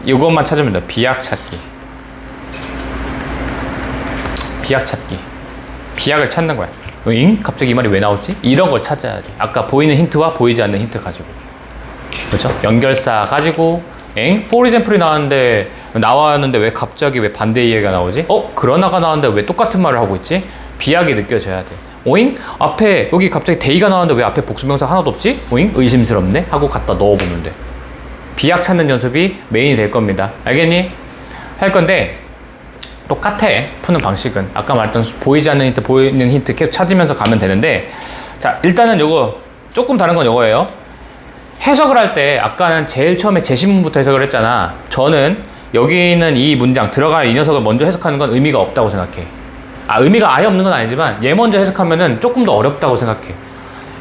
이것만 찾으면 돼. 비약 찾기. 비약 찾기. 비약을 찾는 거야. 잉? 갑자기 이 말이 왜 나오지? 이런 걸 찾아야 돼. 아까 보이는 힌트와 보이지 않는 힌트 가지고. 그렇죠? 연결사 가지고 for example이 나왔는데 왜 갑자기 왜 반대 이해가 나오지? 그러나가 나왔는데 왜 똑같은 말을 하고 있지? 비약이 느껴져야 돼. 오잉? 앞에 여기 갑자기 대의가 나왔는데 왜 앞에 복수명사 하나도 없지? 오잉? 의심스럽네? 하고 갖다 넣어보면 돼. 비약 찾는 연습이 메인이 될 겁니다. 알겠니? 할 건데 똑같아. 푸는 방식은 아까 말했던 보이지 않는 힌트, 보이는 힌트 계속 찾으면서 가면 되는데, 자, 일단은 요거 조금 다른 건 요거예요. 해석을 할 때 아까는 제일 처음에 제시문부터 해석을 했잖아. 저는 여기 있는 이 문장 들어갈 이 녀석을 먼저 해석하는 건 의미가 없다고 생각해. 의미가 아예 없는 건 아니지만 얘 먼저 해석하면은 조금 더 어렵다고 생각해.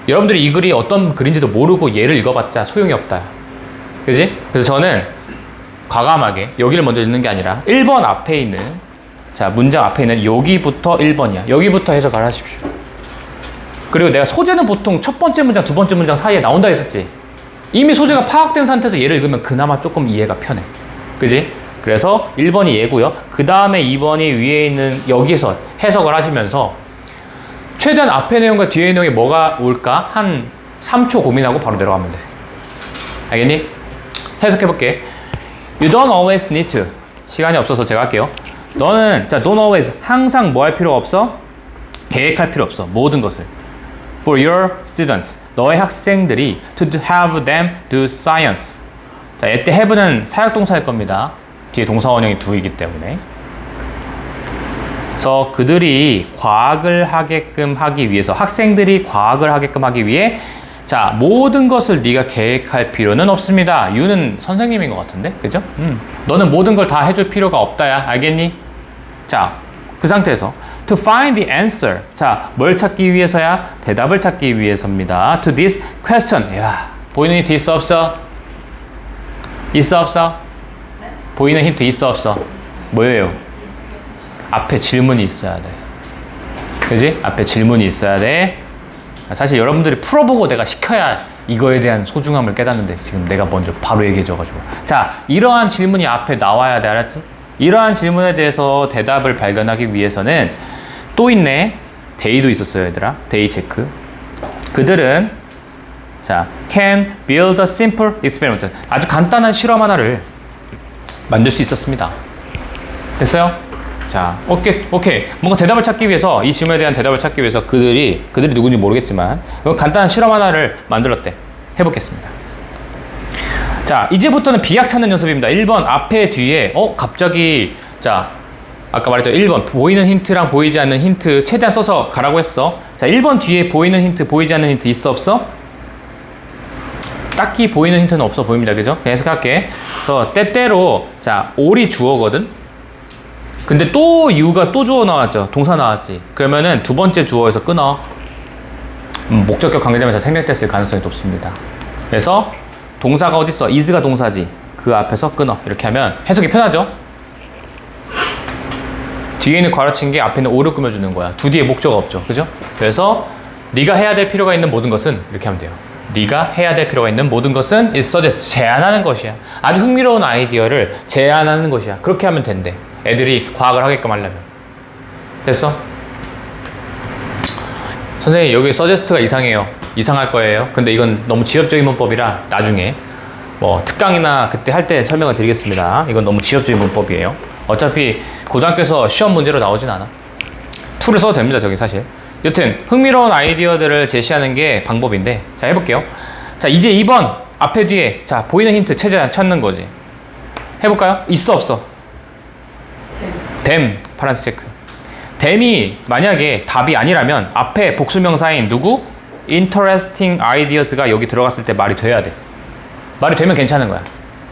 여러분들이 이 글이 어떤 글인지도 모르고 얘를 읽어봤자 소용이 없다. 그지? 그래서 저는 과감하게 여기를 먼저 읽는 게 아니라 1번 앞에 있는, 자, 문장 앞에 있는 여기부터 1번이야. 여기부터 해석을 하십시오. 그리고 내가 소재는 보통 첫 번째 문장, 두 번째 문장 사이에 나온다 했었지. 이미 소재가 파악된 상태에서 얘를 읽으면 그나마 조금 이해가 편해. 그지? 그래서 1번이 얘고요. 그 다음에 2번이 위에 있는 여기서 해석을 하시면서 최대한 앞에 내용과 뒤에 내용이 뭐가 올까? 한 3초 고민하고 바로 내려가면 돼. 알겠니? 해석해볼게. You don't always need to. 시간이 없어서 제가 할게요. 너는, 자, don't always. 항상 뭐 할 필요가 없어? 계획할 필요 없어. 모든 것을. For your students. 너의 학생들이 to have them do science. 자, 이때 have는 사역동사일 겁니다. 뒤에 동사원형이 do이기 때문에. 그래서 그들이 과학을 하게끔 하기 위해서, 학생들이 과학을 하게끔 하기 위해, 자, 모든 것을 네가 계획할 필요는 없습니다. you는 선생님인 것 같은데, 그죠? 너는 모든 걸 다 해줄 필요가 없다야. 알겠니? 자, 그 상태에서 to find the answer. 자, 뭘 찾기 위해서야? 대답을 찾기 위해서입니다. To this question. 야, 보이는 힌트 있어 없어? 있어 없어? 네? 보이는 힌트 있어 없어? 뭐예요? 앞에 질문이 있어야 돼. 그지? 앞에 질문이 있어야 돼. 사실 여러분들이 풀어보고 내가 시켜야 이거에 대한 소중함을 깨닫는데 지금 내가 먼저 바로 얘기해줘가지고. 자, 이러한 질문이 앞에 나와야 돼. 알았지? 이러한 질문에 대해서 대답을 발견하기 위해서는 또 있네. 데이도 있었어요, 얘들아. 데이 체크. 그들은 자, can build a simple experiment. 아주 간단한 실험 하나를 만들 수 있었습니다. 됐어요? 자, 오케이. 뭔가 대답을 찾기 위해서, 이 질문에 대한 대답을 찾기 위해서 그들이 누군지 모르겠지만 간단한 실험 하나를 만들었대. 해보겠습니다. 자, 이제부터는 비약 찾는 연습입니다. 1번 앞에 뒤에 갑자기 자, 아까 말했죠. 1번 보이는 힌트랑 보이지 않는 힌트 최대한 써서 가라고 했어. 자, 1번 뒤에 보이는 힌트, 보이지 않는 힌트 있어 없어? 딱히 보이는 힌트는 없어 보입니다. 그죠? 그냥 해석할게. 그래서 때때로 자, 올이 주어거든. 근데 또 you가 또 주어 나왔죠. 동사 나왔지. 그러면은 두 번째 주어에서 끊어. 목적격 관계되면서 생략됐을 가능성이 높습니다. 그래서 동사가 어딨어? is가 동사지. 그 앞에서 끊어. 이렇게 하면 해석이 편하죠? 뒤에 있는 괄호친 게 앞에 있는 오를 꾸며주는 거야. 두 뒤에 목적어 없죠. 그죠? 그래서 네가 해야 될 필요가 있는 모든 것은 이렇게 하면 돼요. 네가 해야 될 필요가 있는 모든 것은 it suggests, 제안하는 것이야. 아주 흥미로운 아이디어를 제안하는 것이야. 그렇게 하면 된대. 애들이 과학을 하게끔 하려면. 됐어? 선생님, 여기 suggest가 이상해요. 이상할 거예요. 근데 이건 너무 지엽적인 문법이라 나중에 뭐 특강이나 그때 할 때 설명을 드리겠습니다. 이건 너무 지엽적인 문법이에요. 어차피 고등학교에서 시험 문제로 나오진 않아. 툴을 써도 됩니다, 저기 사실. 여튼 흥미로운 아이디어들을 제시하는 게 방법인데, 자, 해볼게요. 자, 이제 2번 앞에 뒤에 자, 보이는 힌트 최대한 찾는 거지. 해볼까요? 있어 없어? them. 파란색 체크. them이 만약에 답이 아니라면 앞에 복수명사인 누구? interesting ideas가 여기 들어갔을 때 말이 돼야 돼. 말이 되면 괜찮은 거야.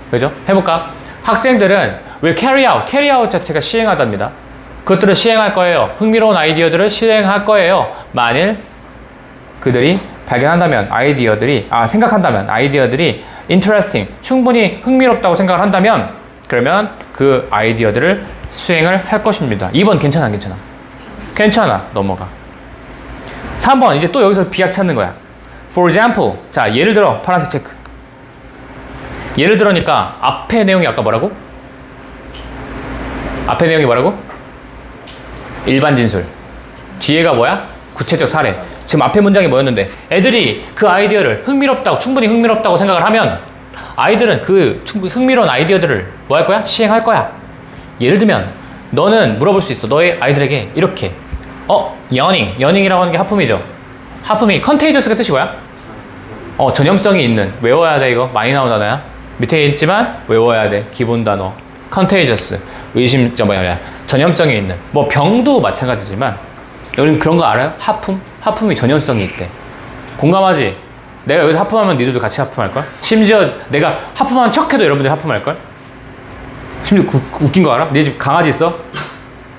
그죠? 해볼까? 학생들은 will carry out 자체가 시행하답니다. 그것들을 시행할 거예요. 흥미로운 아이디어들을 실행할 거예요. 만일 그들이 발견한다면, 생각한다면, 아이디어들이 interesting, 충분히 흥미롭다고 생각을 한다면, 그러면 그 아이디어들을 수행을 할 것입니다. 2번 괜찮아, 안 괜찮아? 괜찮아. 넘어가. 3번 이제 또 여기서 비약 찾는 거야. For example, 자, 예를 들어 파란색 체크. 예를 들어니까 앞에 내용이 아까 뭐라고? 앞에 내용이 뭐라고? 일반 진술. 뒤에가 뭐야? 구체적 사례. 지금 앞에 문장이 뭐였는데, 애들이 그 아이디어를 충분히 흥미롭다고 생각을 하면 아이들은 그 흥미로운 아이디어들을 뭐 할 거야? 시행할 거야. 예를 들면 너는 물어볼 수 있어. 너의 아이들에게 이렇게 여닝이라고 하는 게 하품이죠. 하품이 컨테이저스가 뜻이 뭐야? 전염성이 있는. 외워야 돼. 이거 많이 나온 단어야. 밑에 있지만 외워야 돼. 기본 단어. 컨테이저스. 전염성이 있는. 뭐 병도 마찬가지지만 여러분 그런 거 알아요? 하품이 전염성이 있대. 공감하지? 내가 여기서 하품하면 니들도 같이 하품할걸? 심지어 내가 하품하는 척해도 여러분들 하품할걸? 심지어 웃긴 거 알아? 네 집 강아지 있어?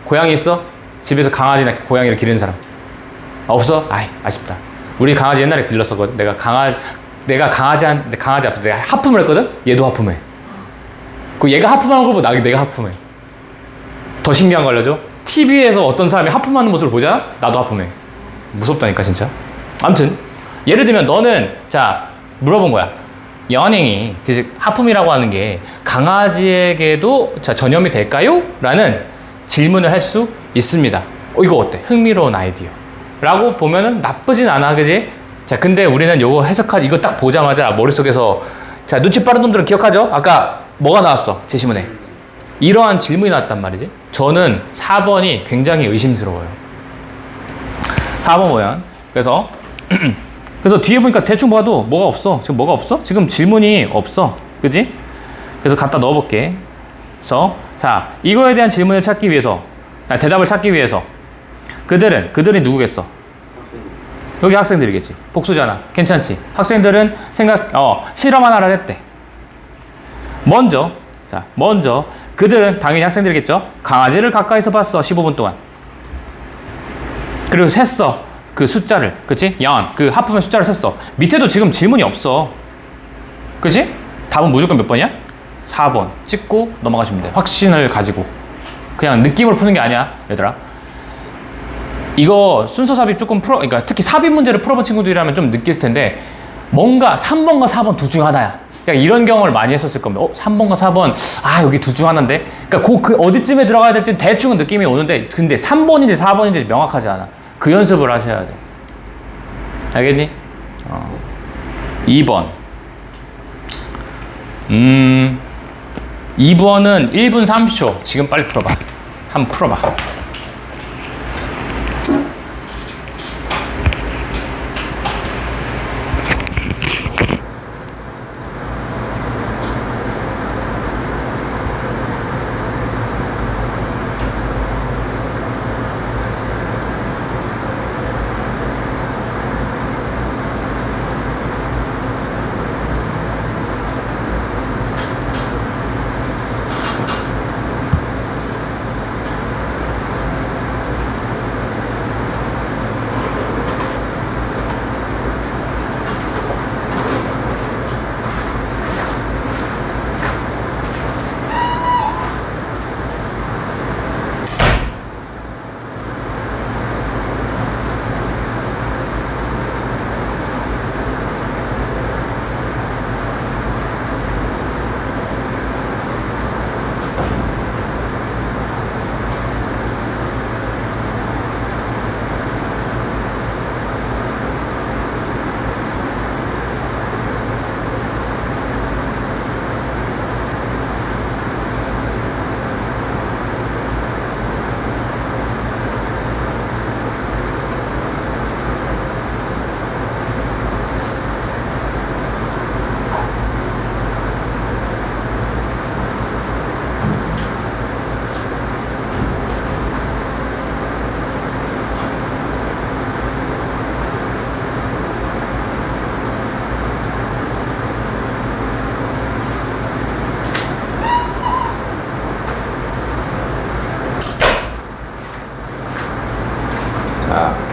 고양이 있어? 집에서 강아지나 고양이를 기르는 사람 없어? 아이, 아쉽다. 우리 강아지 옛날에 길렀었거든. 내가 강아지 앞에서 내가 하품을 했거든? 얘도 하품해. 그 얘가 하품하는 걸 보고 내가 하품해. 더 신기한 거 알려줘? TV에서 어떤 사람이 하품하는 모습을 보잖아? 나도 하품해. 무섭다니까 진짜. 아무튼 예를 들면 너는 자 물어본 거야. 연행이 하품이라고 하는 게 강아지에게도 자 전염이 될까요? 라는 질문을 할 수 있습니다. 이거 어때? 흥미로운 아이디어. 라고 보면은 나쁘진 않아, 그지? 자, 근데 우리는 요거 이거 딱 보자마자 머릿속에서, 자, 눈치 빠른 놈들은 기억하죠? 아까 뭐가 나왔어? 제시문에. 이러한 질문이 나왔단 말이지. 저는 4번이 굉장히 의심스러워요. 4번 모양. 그래서 뒤에 보니까 대충 봐도 뭐가 없어. 지금 뭐가 없어? 지금 질문이 없어. 그지? 그래서 갖다 넣어볼게. 그래서, 자, 이거에 대한 질문을 찾기 위해서, 대답을 찾기 위해서, 그들이 누구겠어? 여기 학생들이겠지. 복수잖아. 괜찮지? 학생들은 실험 하나를 했대. 먼저, 그들은 당연히 학생들이겠죠? 강아지를 가까이서 봤어. 15분 동안. 그리고 셌어. 그 숫자를. 그치? 그 하프면 숫자를 셌어. 밑에도 지금 질문이 없어. 그치? 답은 무조건 몇 번이야? 4번. 찍고 넘어가시면 돼. 확신을 가지고. 그냥 느낌을 푸는 게 아니야, 얘들아. 이거 순서 삽입 조금 그러니까 특히 삽입 문제를 풀어본 친구들이라면 좀 느낄 텐데, 뭔가 3번과 4번 둘 중 하나야. 그냥 이런 경험을 많이 했었을 겁니다. 3번과 4번, 여기 둘 중 하나인데? 그러니까 그 어디쯤에 들어가야 될지는 대충은 느낌이 오는데, 근데 3번인지 4번인지 명확하지 않아. 그 연습을 하셔야 돼. 알겠니? 2번. 2번은 1분 30초. 지금 빨리 풀어봐. 한번 풀어봐.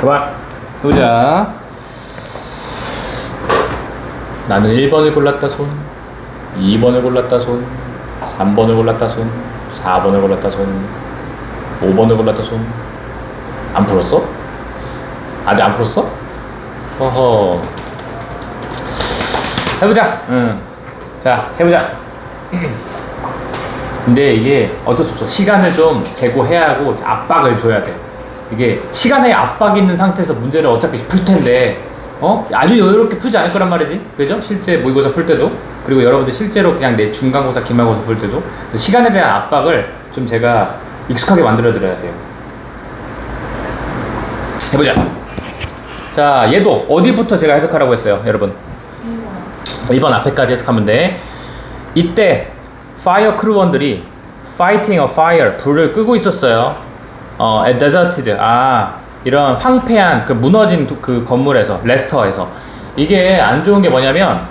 그만 보자. 나는 1번을 골랐다 손, 2번을 골랐다 손, 3번을 골랐다 손, 4번을 골랐다 손, 5번을 골랐다 손. 안 풀었어? 아직 안 풀었어? 허허. 해보자. 자, 해보자. 근데 이게 어쩔 수 없어. 시간을 좀 제고해야 하고 압박을 줘야 돼. 이게 시간에 압박이 있는 상태에서 문제를 어차피 풀 텐데, 아주 여유롭게 풀지 않을 거란 말이지. 그죠? 실제 모의고사 풀 때도, 그리고 여러분들 실제로 그냥 내 중간고사, 기말고사 풀 때도 시간에 대한 압박을 좀 제가 익숙하게 만들어 드려야 돼요. 해보자. 자, 얘도 어디부터 제가 해석하라고 했어요, 여러분? 1번 앞에까지 해석하면 돼. 이때 파이어 크루원들이 fighting a fire, 불을 끄고 있었어요. at deserted, 이런 황폐한 그 무너진 그 건물에서, 레스터에서. 이게 안 좋은 게 뭐냐면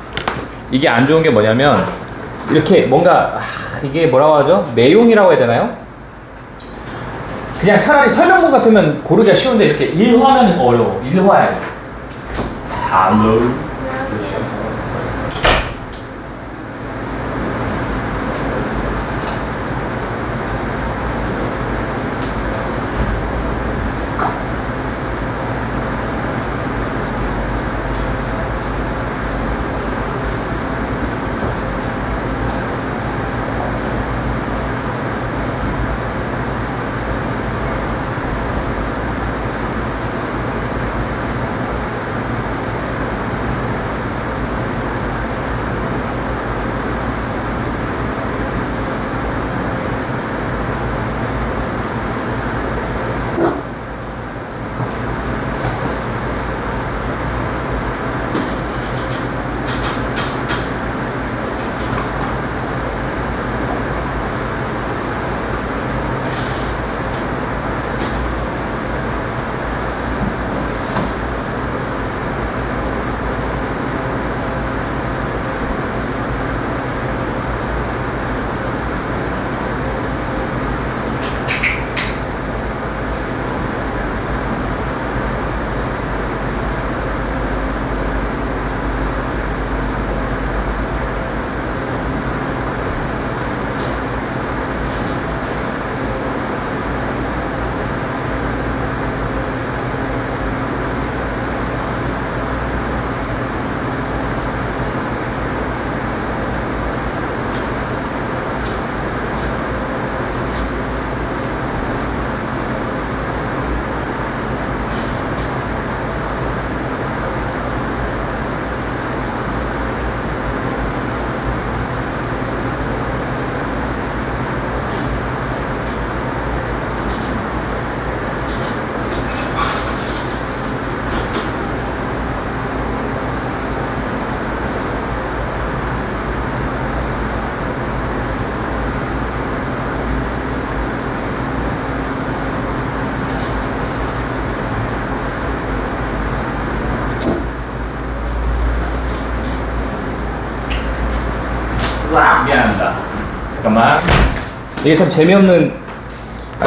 이렇게 뭔가 이게 뭐라고 하죠? 내용이라고 해야 되나요? 그냥 차라리 설명문 같으면 고르기가 쉬운데 이렇게 일화는 어려워. 일화야. Hello. 잠깐만. 이게 참 재미없는.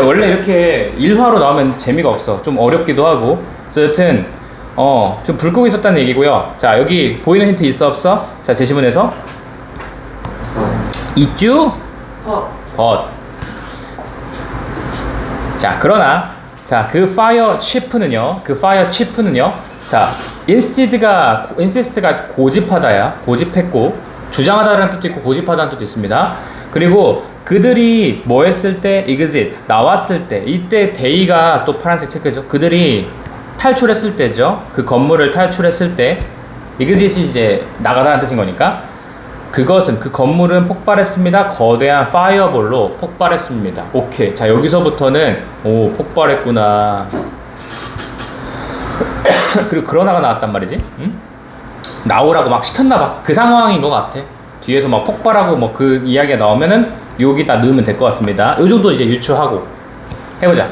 원래 이렇게 일화로 나오면 재미가 없어. 좀 어렵기도 하고. 그래서 여튼 좀 불 끄고 있었다는 얘기고요. 자, 여기 보이는 힌트 있어 없어? 자, 제시문에서 없어요. 있쥬? but. 자, 그러나 자, 그 fire chip는요. 자, insist가 고집하다야. 고집했고 주장하다라는 뜻도 있고 고집하다는 뜻도 있습니다. 그리고 그들이 뭐 했을 때 exit 나왔을 때 이때 they가 또 파란색 체크죠. 그들이 탈출했을 때죠. 그 건물을 탈출했을 때 exit이 이제 나가다라는 뜻인 거니까 그것은 그 건물은 폭발했습니다. 거대한 파이어볼로 폭발했습니다. 오케이. 자, 여기서부터는 폭발했구나. 그리고 그러나가 나왔단 말이지. 응? 나오라고 막 시켰나봐. 그 상황인 것 같아. 뒤에서 막 폭발하고 뭐 그 이야기가 나오면은 여기다 넣으면 될 것 같습니다. 요 정도 이제 유추하고 해보자.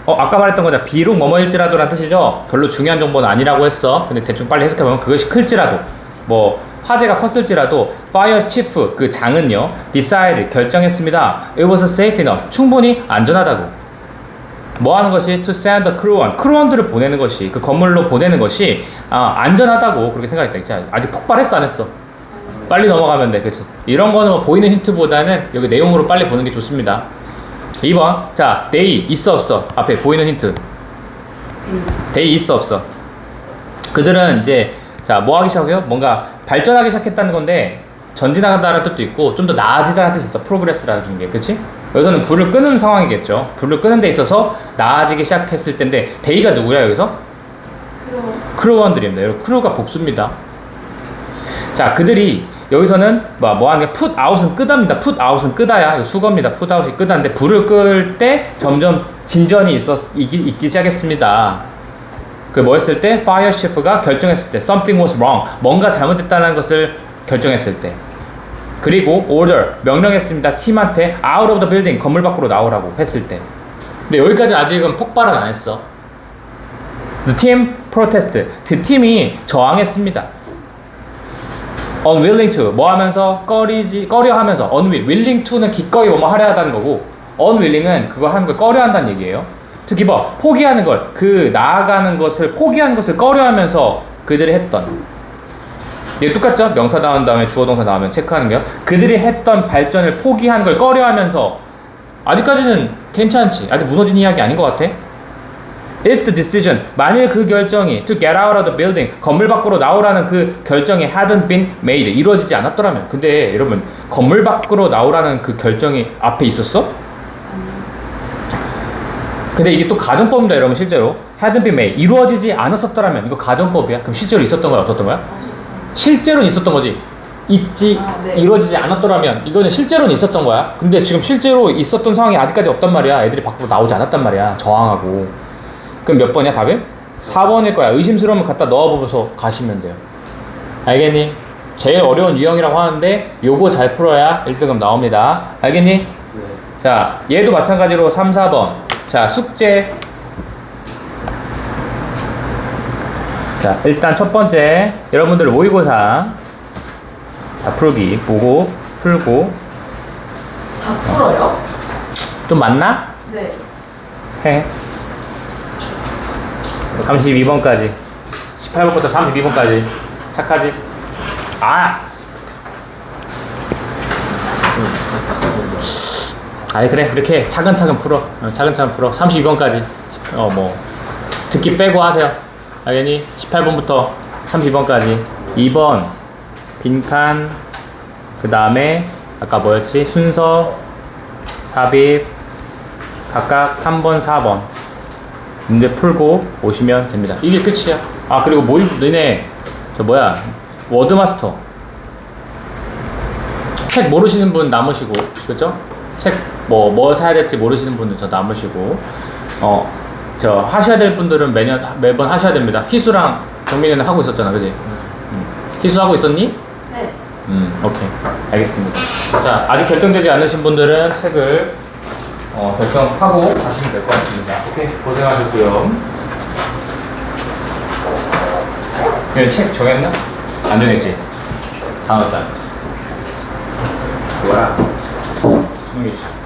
아까 말했던 거자. 비록 뭐뭐일지라도 라는 뜻이죠. 별로 중요한 정보는 아니라고 했어. 근데 대충 빨리 해석해보면 그것이 클지라도 뭐 화재가 컸을지라도 fire chief 그 장은요 decide 결정했습니다. It was safe enough 충분히 안전하다고. 뭐 하는 것이 to send the crew on 크루원들을 보내는 것이 그 건물로 보내는 것이 안전하다고 그렇게 생각했다. 자, 아직 폭발했어 안 했어? 빨리 넘어가면 돼. 그치? 이런 거는 뭐 보이는 힌트보다는 여기 내용으로 빨리 보는 게 좋습니다. 2번 자 they 있어 없어? 앞에 보이는 힌트 they 있어 없어? 그들은 이제 자 뭐 하기 시작해요? 뭔가 발전하기 시작했다는 건데 전진하다라는 뜻도 있고 좀 더 나아지다라는 뜻이 있어. 프로그레스라는 게. 그치? 여기서는 불을 끄는 상황이겠죠. 불을 끄는 데 있어서 나아지기 시작했을 텐데 데이가 누구야 여기서? 크루원들입니다. 여러분 크루가 복수입니다. 자 그들이 여기서는 뭐 하는 게 put out은 끄다입니다. put out은 끄다야. 이거 수거입니다. put out이 끄다인데 불을 끌 때 점점 진전이 있기 시작했습니다. 그 뭐 했을 때 fire chief가 결정했을 때 something was wrong 뭔가 잘못됐다는 것을 결정했을 때 그리고 order 명령했습니다. 팀한테 out of the building 건물 밖으로 나오라고 했을 때. 근데 여기까지 아직은 폭발은 안 했어. The team protested 그 팀이 저항했습니다. unwilling to 뭐 하면서 꺼려 하면서 willing to는 기꺼이 뭐뭐 하려 하다는 거고 unwilling은 그걸 하는 걸 꺼려 한다는 얘기예요. to give up 포기하는 걸 그 나아가는 것을 포기하는 것을 꺼려 하면서 그들이 했던 이게 똑같죠? 명사 나온 다음에 주어 동사 나오면 체크하는 게요. 그들이 했던 발전을 포기하는 걸 꺼려 하면서 아직까지는 괜찮지. 아직 무너진 이야기 아닌 것 같아. If the decision 만일 그 결정이 to get out of the building 건물 밖으로 나오라는 그 결정이 hadn't been made 이루어지지 않았더라면 근데 여러분 건물 밖으로 나오라는 그 결정이 앞에 있었어? 근데 이게 또 가정법입니다 여러분. 실제로 hadn't been made 이루어지지 않았었더라면 이거 가정법이야. 그럼 실제로 있었던 거야 없었던 거야? 실제로는 있었던 거지. 네. 이루어지지 않았더라면 이거는 실제로는 있었던 거야. 근데 지금 실제로 있었던 상황이 아직까지 없단 말이야. 애들이 밖으로 나오지 않았단 말이야. 저항하고. 그럼 몇 번이야 답이? 4번일 거야. 의심스러우면 갖다 넣어보면서 가시면 돼요. 알겠니? 제일 어려운 유형이라고 하는데 요거 잘 풀어야 1등급 나옵니다. 알겠니? 네. 자 얘도 마찬가지로 3, 4번 자 숙제. 자 일단 첫 번째 여러분들 모의고사 다 풀기 보고 풀고 다 풀어요? 좀 맞나? 네. 해 32번까지 18번부터 32번까지 착하지? 아니 그래 이렇게 차근차근 풀어. 차근차근 풀어. 32번까지 뭐 듣기 빼고 하세요. 알겠니? 18번부터 32번까지 2번 빈칸 그 다음에 아까 뭐였지? 순서 삽입 각각 3번 4번 문제 풀고 오시면 됩니다. 이게 끝이야. 그리고 너네 워드마스터 책 모르시는 분 남으시고 그죠? 책 뭐 사야 될지 모르시는 분들 저 남으시고 저 하셔야 될 분들은 매번 하셔야 됩니다. 희수랑 정민이는 하고 있었잖아, 그지? 희수 하고 있었니? 네. 오케이, 알겠습니다. 자, 아직 결정되지 않으신 분들은 책을 결정하고 가시면 될 것 같습니다. 오케이, 고생하셨고요. 여기 책 정했나? 안 정했지? 다음 달. 뭐야? 수능이지.